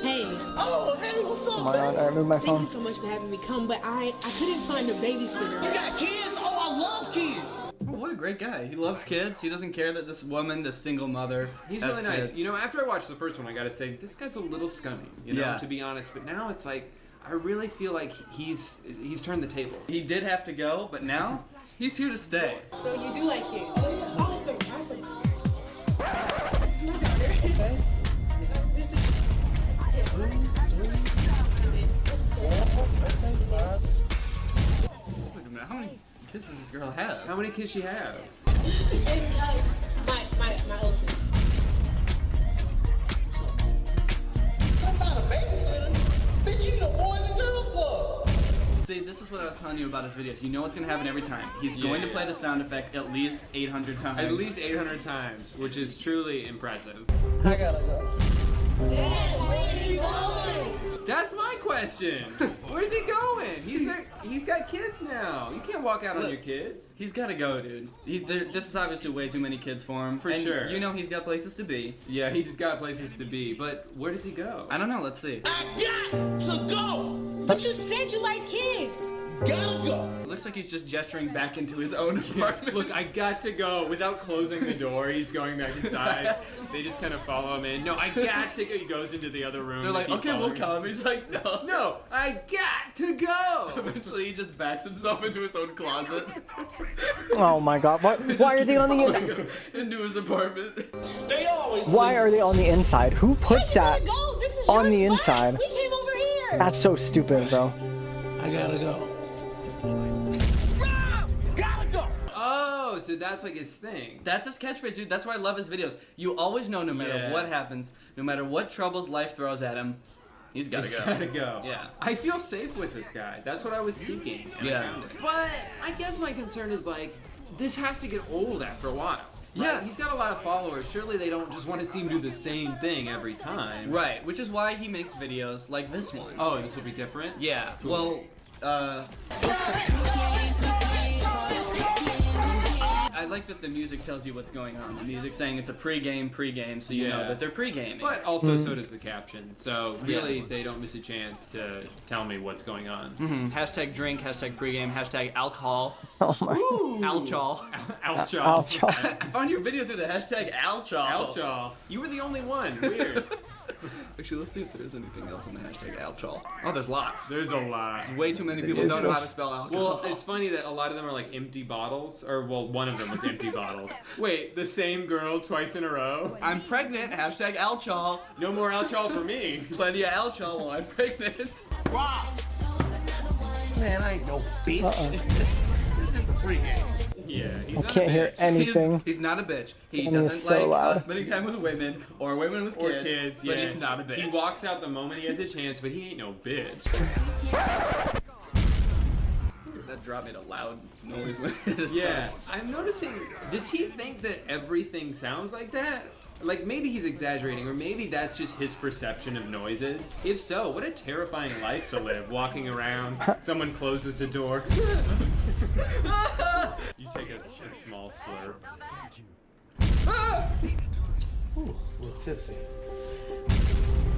K: Hey,
E: Oh, hey, what's up?
F: Oh my God, I removed my
K: thank you
F: phone.
K: so much for having me come, but I couldn't find a babysitter.
E: You got kids? Oh, I love kids.
D: Oh, what a great guy. He loves kids. He doesn't care that this woman, this single mother,
H: He's
D: has
H: really nice.
D: kids.
H: You know, after I watched the first one, I gotta say, this guy's a little scummy, you know,
D: Yeah.
H: to be honest. But now it's like, I really feel like he's turned the table.
D: He did have to go, but now he's here to stay.
K: So you do like kids? Awesome, awesome. This is my daughter. Okay. This is.
D: Wait a minute, how many kids does this girl have?
H: How many kids she have?
K: My oldest.
E: I'm not a babysitter. Bitch, you the Boys and Girls Club.
D: See, this is what I was telling you about his videos. You know what's gonna happen every time. He's going to play the sound effect at least 800 times.
H: At least 800 times, which is truly impressive.
E: I gotta go.
I: Where are you going?
H: That's my question. Where's he going? He's got got kids now. You can't walk out on
D: Look.
H: your kids.
D: He's gotta go, dude. This is obviously way too many kids for him.
H: For
D: and
H: sure.
D: You know he's got places to be.
H: Yeah, he's got places to be, but where does he go?
D: I don't know. Let's see.
E: I got to go.
K: But you said you liked kids.
E: Gotta go.
D: It looks like he's just gesturing back into his own apartment.
H: Look, I got to go. Without closing the door, he's going back inside. They just kind of follow him in. No, I got to go. He goes into the other room.
D: They're like,
H: They keep
D: okay, we'll
H: following him.
D: come. He's like, no.
H: No, I got to go.
D: Eventually, he just backs himself into his own closet.
F: Oh my god, why are they on the
D: into his apartment.
E: They always.
F: why are they on the inside? Who puts that
K: Go. This is
F: on
K: your
F: the
K: spot.
F: inside?
K: We came over here.
F: That's so stupid, bro.
E: I gotta go.
H: Oh, so that's like his thing.
D: That's his catchphrase, dude. That's why I love his videos. You always know, no matter
H: Yeah.
D: what happens, no matter what troubles life throws at him, he's gotta
H: He's
D: go.
H: gotta go.
D: Yeah.
H: I feel safe with this guy. That's what I was seeking. and I
D: Yeah.
H: found it. But I guess my concern is like, this has to get old after a while. Right?
D: Yeah.
H: He's got a lot of followers. Surely they don't just want to see him do the same thing every time.
D: Right, which is why he makes videos like this one.
H: Oh, this will be different?
D: Yeah.
H: Cool.
D: Well, I like that the music tells you what's going on. The music's saying it's a pregame, so you know
H: Yeah.
D: that they're pregaming.
H: But also, so does the caption. So really,
D: Yeah.
H: they don't miss a chance to tell me what's going on.
D: Hashtag drink, hashtag pregame, hashtag alcohol.
F: Oh my.
D: Alchol.
H: Alchol.
F: Alchol.
D: I found your video through the hashtag alchol.
H: Alchol. You were the only one. Weird.
D: Actually, let's see if there is anything else in the hashtag alchol. Oh, there's lots.
H: There's a lot.
D: Way too many people
F: is
D: don't know how to
F: just-
D: spell alcohol.
H: Well, it's funny that a lot of them are like empty bottles, or well, one of them was empty bottles. Wait, the same girl twice in a row?
D: I'm pregnant, hashtag alchol.
H: No more alcohol for me.
D: Plenty of alchol while I'm pregnant.
E: Wow. Man, I ain't no bitch. It's just a pregame.
H: Yeah, he's
F: I
H: not
F: can't
H: a
F: hear
H: bitch.
F: anything.
D: He's not a bitch. He
F: And he's
D: doesn't
F: so
D: like
F: loud.
D: spending time with women or women with
H: Or
D: kids.
H: kids,
D: but
H: yeah.
D: he's not a bitch.
H: He walks out the moment he has a chance, but he ain't no bitch.
D: That drop made a loud noise when it hit his
H: Yeah,
D: tongue.
H: I'm noticing, does he think that everything sounds like that? Like, maybe he's exaggerating, or maybe that's just his perception of noises. If so, what a terrifying life to live, walking around, someone closes the door. You take a small slurp.
E: Ooh, a little tipsy.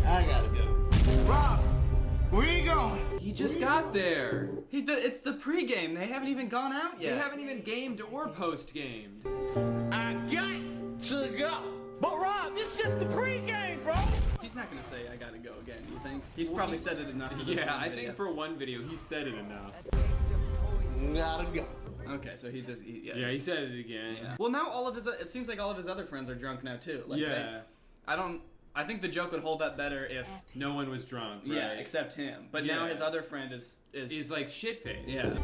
E: I gotta go. Rob, where you going?
H: He just got there.
D: It's the pregame. They haven't even gone out yet.
H: They haven't even gamed or post-gamed.
E: I got to go.
L: But Rob, this is just the pregame, bro.
D: He's not gonna say I gotta go again. Do you think? He's probably said it enough. For this
H: Yeah,
D: one
H: I
D: video.
H: think for one video, he said it enough.
E: Gotta go.
D: Okay, so he does.
H: Yeah, he said it again.
D: Yeah. Well, now all of his. It seems like all of his other friends are drunk now too. Like
H: Yeah.
D: I think the joke would hold up better if.
H: No one was drunk, right?
D: Yeah, except him. But now
H: Yeah.
D: his other friend is.
H: He's like shit-faced.
D: Yeah.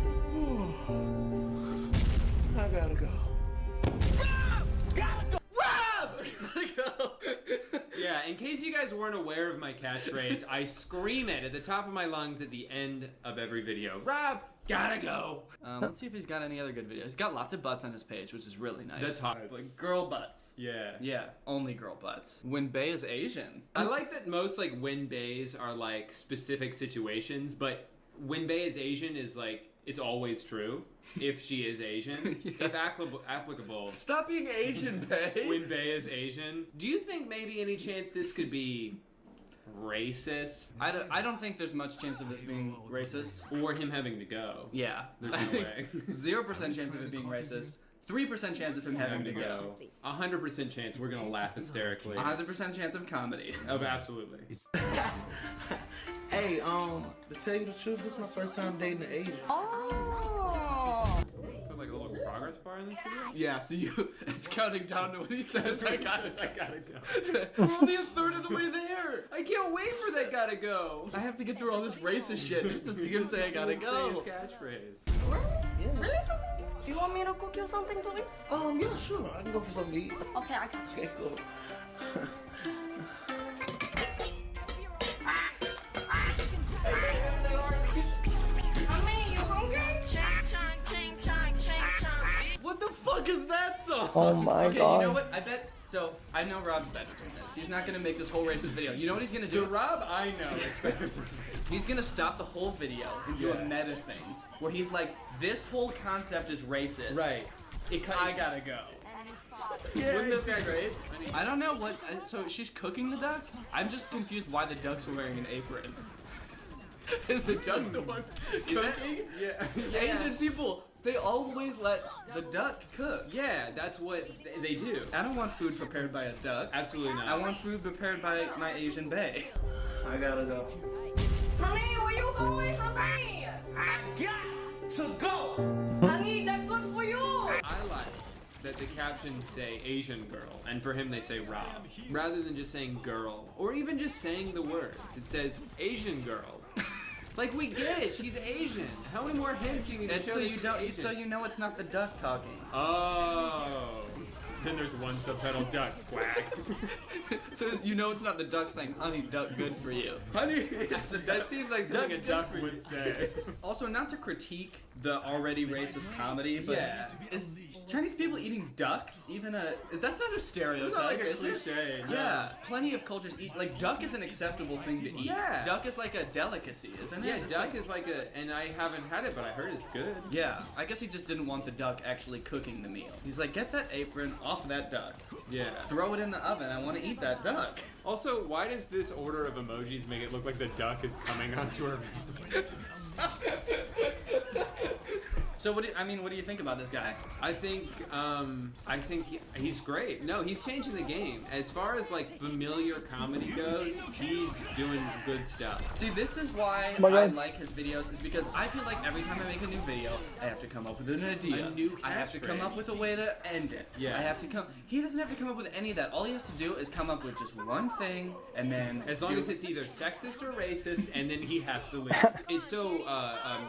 E: I gotta go.
H: Yeah, in case you guys weren't aware of my catchphrase, I scream it at the top of my lungs at the end of every video. Rob, gotta go.
D: Let's see if he's got any other good videos. He's got lots of butts on his page, which is really nice.
H: That's hot.
D: Like girl butts.
H: Yeah.
D: Yeah, only girl butts. When Bae is Asian.
H: I like that most like when bays are like specific situations, but when Bae is Asian is like it's always true if she is Asian. If applicable.
D: Stop being Asian, Bae.
H: When Bae is Asian. Do you think maybe any chance this could be racist?
D: I don't think there's much chance of this being racist.
H: Or him having to go.
D: Yeah.
H: There's no way.
D: 0% chance of it being racist. 3% chance of him having to go.
H: 100% chance we're gonna laugh hysterically.
D: 100% chance of comedy.
H: Oh, absolutely.
E: Hey, to tell you the truth, this is my first time dating an Asian.
H: Put like a little progress bar in this video.
D: Yeah, so it's counting down to when he says, I gotta
H: go.
D: We're only a third of the way there.
H: I can't wait for that gotta go.
D: I have to get through all this racist shit just to see him say I gotta go.
H: Say his catchphrase.
E: Yeah.
I: Do you want me to cook you something to eat?
E: Yeah, sure. I can go for something to eat.
I: Okay, I got you.
E: Okay, cool.
I: Mommy, you hungry?
D: What the fuck is that that song.
F: Oh my
D: okay,
F: God.
D: you know what? I bet. So I know Rob's better than this. He's not gonna make this whole racist video. You know what he's gonna do?
H: The Rob I know is better than this.
D: He's gonna stop the whole video and do a meta thing where he's like, "This whole concept is racist."
H: Right.
D: I gotta go. Wouldn't that be great? I don't know what. So she's cooking the duck. I'm just confused why the duck's wearing an apron. Is the duck the one cooking?
H: Yeah.
D: Asian people, they always let the duck cook.
H: Yeah, that's what they do.
D: I don't want food prepared by a duck.
H: Absolutely not.
D: I want food prepared by my Asian bae.
E: I gotta go.
I: Honey, where you going, honey?
L: I got to go.
I: Honey, that's good for you.
H: I like that the captions say Asian girl, and for him they say Rob, rather than just saying girl, or even just saying the words. It says Asian girl. Like, we get it, she's Asian. How many more hints do you need to
D: It's
H: show
D: so
H: that
D: you
H: she's
D: don't.
H: Asian?
D: So you know it's not the duck talking.
H: Oh. Then there's one subtitle, duck, quack.
D: So you know it's not the duck saying, "Honey, duck, good for you."
H: Honey, that seems like something a duck would say.
D: Also, not to critique the already racist comedy, but
H: Yeah.
D: is Chinese people eating ducks even a? That's not a stereotype.
H: It's not like a
D: is it?
H: cliche. no.
D: Yeah, plenty of cultures eat like duck is an acceptable thing to eat.
H: Yeah.
D: Duck is like a delicacy, isn't it?
H: Yeah,
D: It's
H: duck
D: like-
H: is like a, and I haven't had it, but I heard it's good.
D: Yeah, I guess he just didn't want the duck actually cooking the meal. He's like, get that apron off that duck.
H: Yeah.
D: Throw it in the oven. I want to eat that duck.
H: Also, why does this order of emojis make it look like the duck is coming onto her?
D: So what do you think about this guy?
H: I think he's great. No, he's changing the game. As far as like familiar comedy goes, he's doing good stuff.
D: See, this is why
F: my
D: I
F: God.
D: like his videos, is because I feel like every time I make a new video, I have to come up with an idea.
H: A new
D: I have to come up
H: catchphrase.
D: with a way to end it.
H: Yeah.
D: I have to come. He doesn't have to come up with any of that. All he has to do is come up with just one thing, and then
H: As long as it's either sexist or racist, and then he has to leave. It's so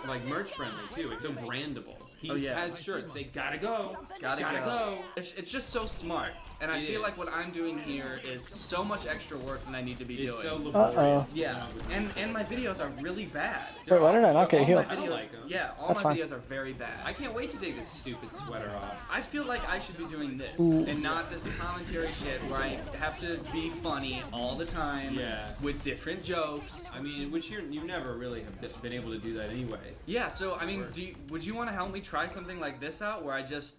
H: like merch friendly too. It's so brandable. He
D: Oh, yeah.
H: has shirts. They gotta go.
D: Gotta
H: go.
D: It's just so smart, and I
H: It
D: feel
H: is.
D: like what I'm doing here is so much extra work than I need to be
H: It's so
D: doing.
H: laborious.
D: Yeah, and my videos are really bad.
F: Wait, why did I not get
D: All
F: healed?
D: my
H: I don't
D: videos,
H: like 'em.
D: yeah, all
F: That's
D: my
F: fine.
D: videos are very bad.
H: I can't wait to take this stupid sweater off.
D: I feel like I should be doing this
F: Ooh.
D: and not this commentary shit where I have to be funny all the time
H: Yeah.
D: with different jokes.
H: I mean, which you never really have been able to do that anyway.
D: Yeah, so I mean, would you want to help me try something like this out where I just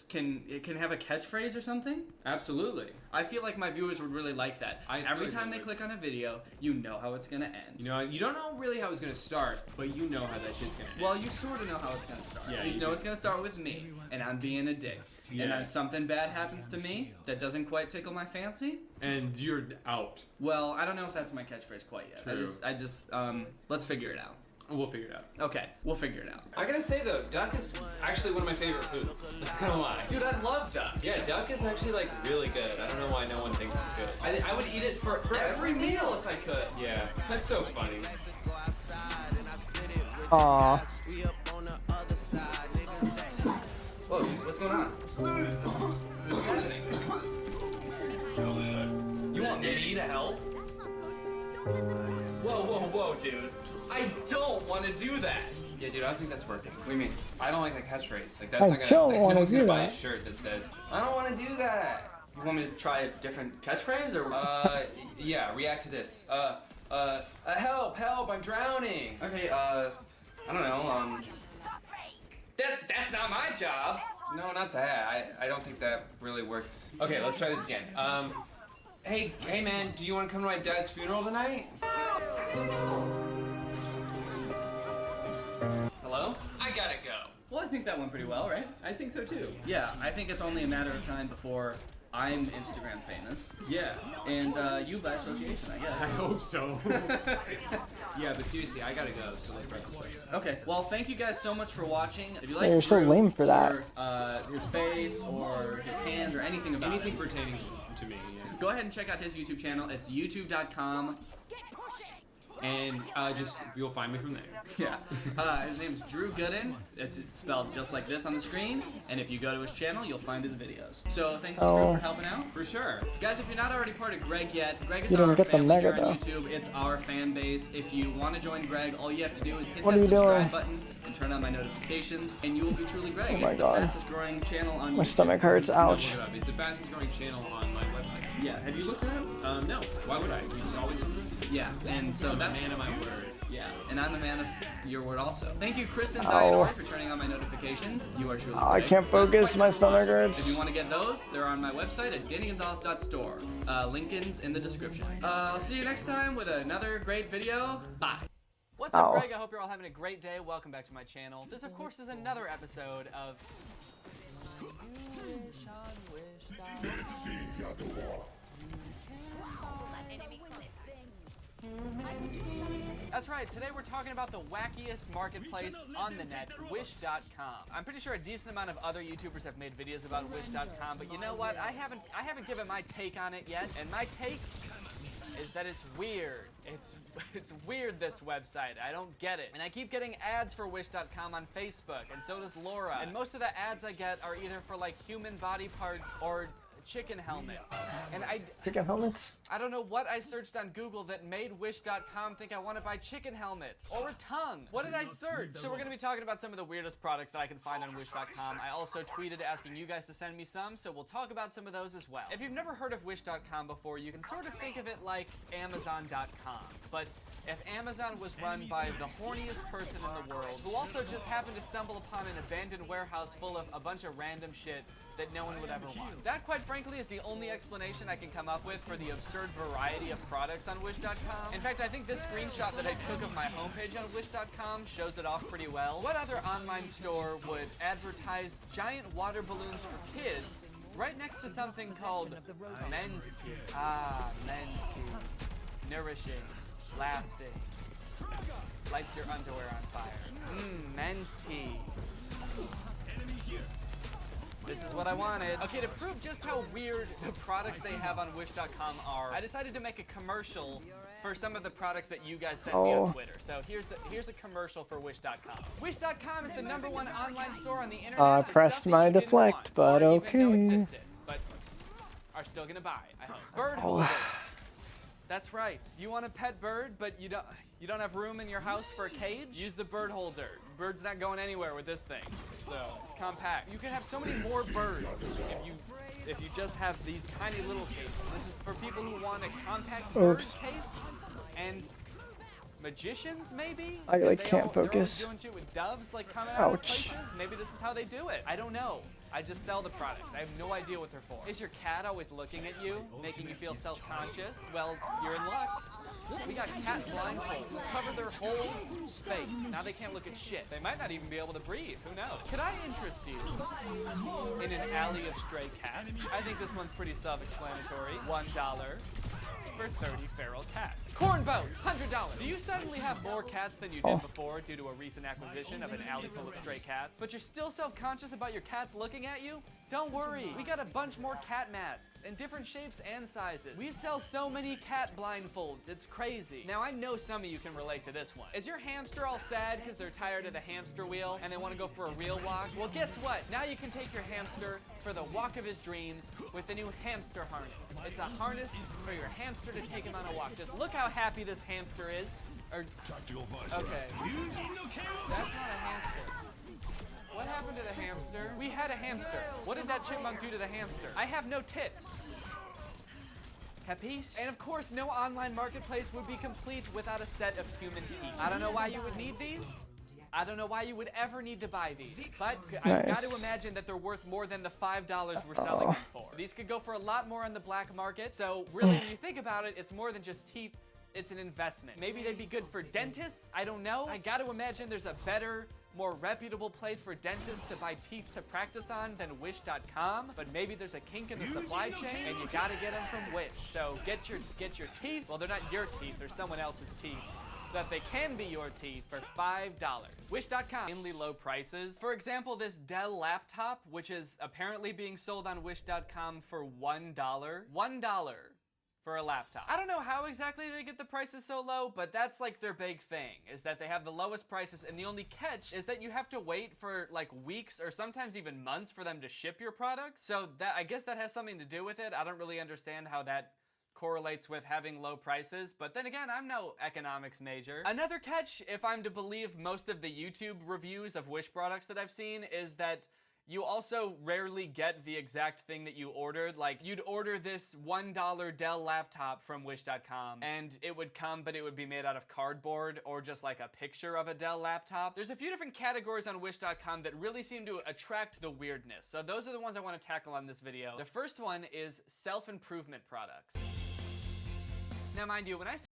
D: can have a catchphrase or something?
H: Absolutely.
D: I feel like my viewers would really like that.
H: I
D: Every
H: think
D: time
H: they
D: they
H: would.
D: click on a video, you know how it's gonna end.
H: You know, you don't know really how it's gonna start, but you know how that shit's gonna end.
D: Well, you sort of know how it's gonna start.
H: Yeah,
D: you
H: you
D: know
H: do.
D: it's gonna start with me, and I'm being a dick. And
H: Yeah.
D: then something bad happens to me that doesn't quite tickle my fancy.
H: And you're out.
D: Well, I don't know if that's my catchphrase quite yet.
H: True.
D: I just let's figure it out.
H: We'll figure it out.
D: Okay, we'll figure it out.
M: I gotta say though, duck is actually one of my favorite foods. Not gonna lie.
D: Dude, I love duck.
M: Yeah, duck is actually like really good. I don't know why no one thinks it's good. I would eat it for every meal if I could. Yeah, that's so funny.
F: Aw.
D: Whoa, what's going on? What's happening? You want me to help? Whoa, dude. I don't want to do that.
M: Yeah, dude, I don't think that's working.
D: What do you mean?
M: I don't like that catchphrase. Like that's
F: I
M: not gonna.
F: don't
M: Like,
F: wanna
M: no one's gonna
F: do
M: buy
F: that.
M: a shirt that says,
D: I don't want to do that. You want me to try a different catchphrase or?
M: yeah, react to this. Help, I'm drowning.
D: Okay, I don't know. That's not my job.
M: No, not that. I don't think that really works. Okay, let's try this again. Hey man, do you want to come to my dad's funeral tonight?
D: Hello?
M: I gotta go.
D: Well, I think that went pretty well, right?
H: I think so too.
D: Yeah, I think it's only a matter of time before I'm Instagram famous.
H: Yeah.
D: And you by association, I
H: I
D: guess.
H: hope so. Yeah, but seriously, I gotta go, so let's wrap this up.
D: Okay, well, thank you guys so much for watching. If you like
F: Yeah, you're so
D: Drew
F: lame for that.
D: or, his face or his hands or anything about
H: Anything
D: it,
H: pertaining to me, yeah.
D: go ahead and check out his YouTube channel. It's youtube.com.
H: And just, you'll find me from there.
D: Yeah. His name's Drew Gooden. It's spelled just like this on the screen. And if you go to his channel, you'll find his videos. So thanks to Drew
F: Oh.
D: for helping out.
H: For sure.
D: Guys, if you're not already part of Greg yet, Greg is
F: You
D: our
F: didn't get the
D: family
F: mega,
D: here on
F: though.
D: YouTube. It's our fan base. If you want to join Greg, all you have to do is hit
F: What
D: that
F: are you
D: subscribe
F: doing?
D: button and turn on my notifications, and you will be truly great.
F: Oh my
D: It's the
F: God.
D: fastest growing channel on
F: My
D: YouTube.
F: stomach hurts. Ouch.
H: Look it up. It's the fastest growing channel on my website.
D: Yeah, have you looked it up?
H: No. Why would I? It's always something.
D: Yeah, and so that's
H: Man of my word.
D: Yeah, and I'm a man of your word also. Thank you, Kristen
F: Ow.
D: Zayadori, for turning on my notifications. You are truly
F: I
D: great.
F: can't focus. My stomach
D: If
F: hurts.
D: you want to get those, they're on my website at DannyGonzalez.store. Lincoln's in the description. I'll see you next time with another great video. Bye. What's up,
F: Ow.
D: Greg? I hope you're all having a great day. Welcome back to my channel. This, of course, is another episode of... That's right, today we're talking about the wackiest marketplace on the net, Wish.com. I'm pretty sure a decent amount of other YouTubers have made videos about Wish.com, but you know what? I haven't given my take on it yet, and my take is that it's weird. It's weird, this website. I don't get it. And I keep getting ads for Wish.com on Facebook, and so does Laura. And most of the ads I get are either for like human body parts or chicken helmets. And
F: Chicken helmets?
D: I don't know what I searched on Google that made Wish.com think I want to buy chicken helmets or a tongue. What did I search? So we're going to be talking about some of the weirdest products that I can find on Wish.com. I also tweeted asking you guys to send me some, so we'll talk about some of those as well. If you've never heard of Wish.com before, you can sort of think of it like Amazon.com. But if Amazon was run by the horniest person in the world, who also just happened to stumble upon an abandoned warehouse full of a bunch of random shit that no one would ever want. That, quite frankly, is the only explanation I can come up with for the absurd variety of products on Wish.com. In fact, I think this screenshot that I took of my homepage on Wish.com shows it off pretty well. What other online store would advertise giant water balloons for kids right next to something called men's tea? Ah, men's tea. Nourishing, lasting, lights your underwear on fire. Men's tea. This is what I wanted. Okay, to prove just how weird the products they have on Wish.com are, I decided to make a commercial for some of the products that you guys sent me on Twitter. So here's a commercial for Wish.com. Wish.com is the #1 online store on the internet.
F: I pressed my deflect, but okay.
D: But are still gonna buy, I hope. Bird holder. That's right. You want a pet bird, but you don't have room in your house for a cage? Use the bird holder. Bird's not going anywhere with this thing. So it's compact. You can have so many more birds if you just have these tiny little cases. This is for people who want a compact bird case and magicians, maybe?
F: I like can't focus.
D: They're always doing shit with doves, like coming out of
F: Ouch.
D: places. Maybe this is how they do it. I don't know. I just sell the products. I have no idea what they're for. Is your cat always looking at you, making you feel self-conscious? Well, you're in luck. We got cat blindfolds who cover their whole face. Now they can't look at shit. They might not even be able to breathe. Who knows? Could I interest you in an alley of stray cats? I think this one's pretty self-explanatory. $1 for 30 feral cats. Corn boat, $100. Do you suddenly have more cats than you did before due to a recent acquisition of an alley full of stray cats? But you're still self-conscious about your cats looking at you? Don't worry, we got a bunch more cat masks in different shapes and sizes. We sell so many cat blindfolds, it's crazy. Now I know some of you can relate to this one. Is your hamster all sad because they're tired of the hamster wheel and they want to go for a real walk? Well, guess what? Now you can take your hamster for the walk of his dreams with the new hamster harness. It's a harness for your hamster to take him on a walk. Just look how happy this hamster is. Okay. That's not a hamster. What happened to the hamster? We had a hamster. What did that chipmunk do to the hamster? I have no tit. Capiche? And of course, no online marketplace would be complete without a set of human teeth. I don't know why you would need these. I don't know why you would ever need to buy these, but I've got to imagine that they're worth more than the $5 we're selling them for. These could go for a lot more on the black market, so really when you think about it, it's more than just teeth, it's an investment. Maybe they'd be good for dentists, I don't know. I got to imagine there's a better, more reputable place for dentists to buy teeth to practice on than Wish.com, but maybe there's a kink in the supply chain and you gotta get them from Wish. So get your teeth, well they're not your teeth, they're someone else's teeth, that they can be your teeth for $5. Wish.com, insanely low prices. For example, this Dell laptop, which is apparently being sold on Wish.com for $1. $1 for a laptop. I don't know how exactly they get the prices so low, but that's like their big thing, is that they have the lowest prices, and the only catch is that you have to wait for like weeks or sometimes even months for them to ship your product. So that, I guess that has something to do with it. I don't really understand how that
A: correlates with having low prices, but then again, I'm no economics major. Another catch, if I'm to believe most of the YouTube reviews of Wish products that I've seen, is that you also rarely get the exact thing that you ordered. Like, you'd order this $1 Dell laptop from Wish.com, and it would come, but it would be made out of cardboard or just like a picture of a Dell laptop. There's a few different categories on Wish.com that really seem to attract the weirdness. So those are the ones I want to tackle on this video. The first one is self-improvement products. Now, mind you, when I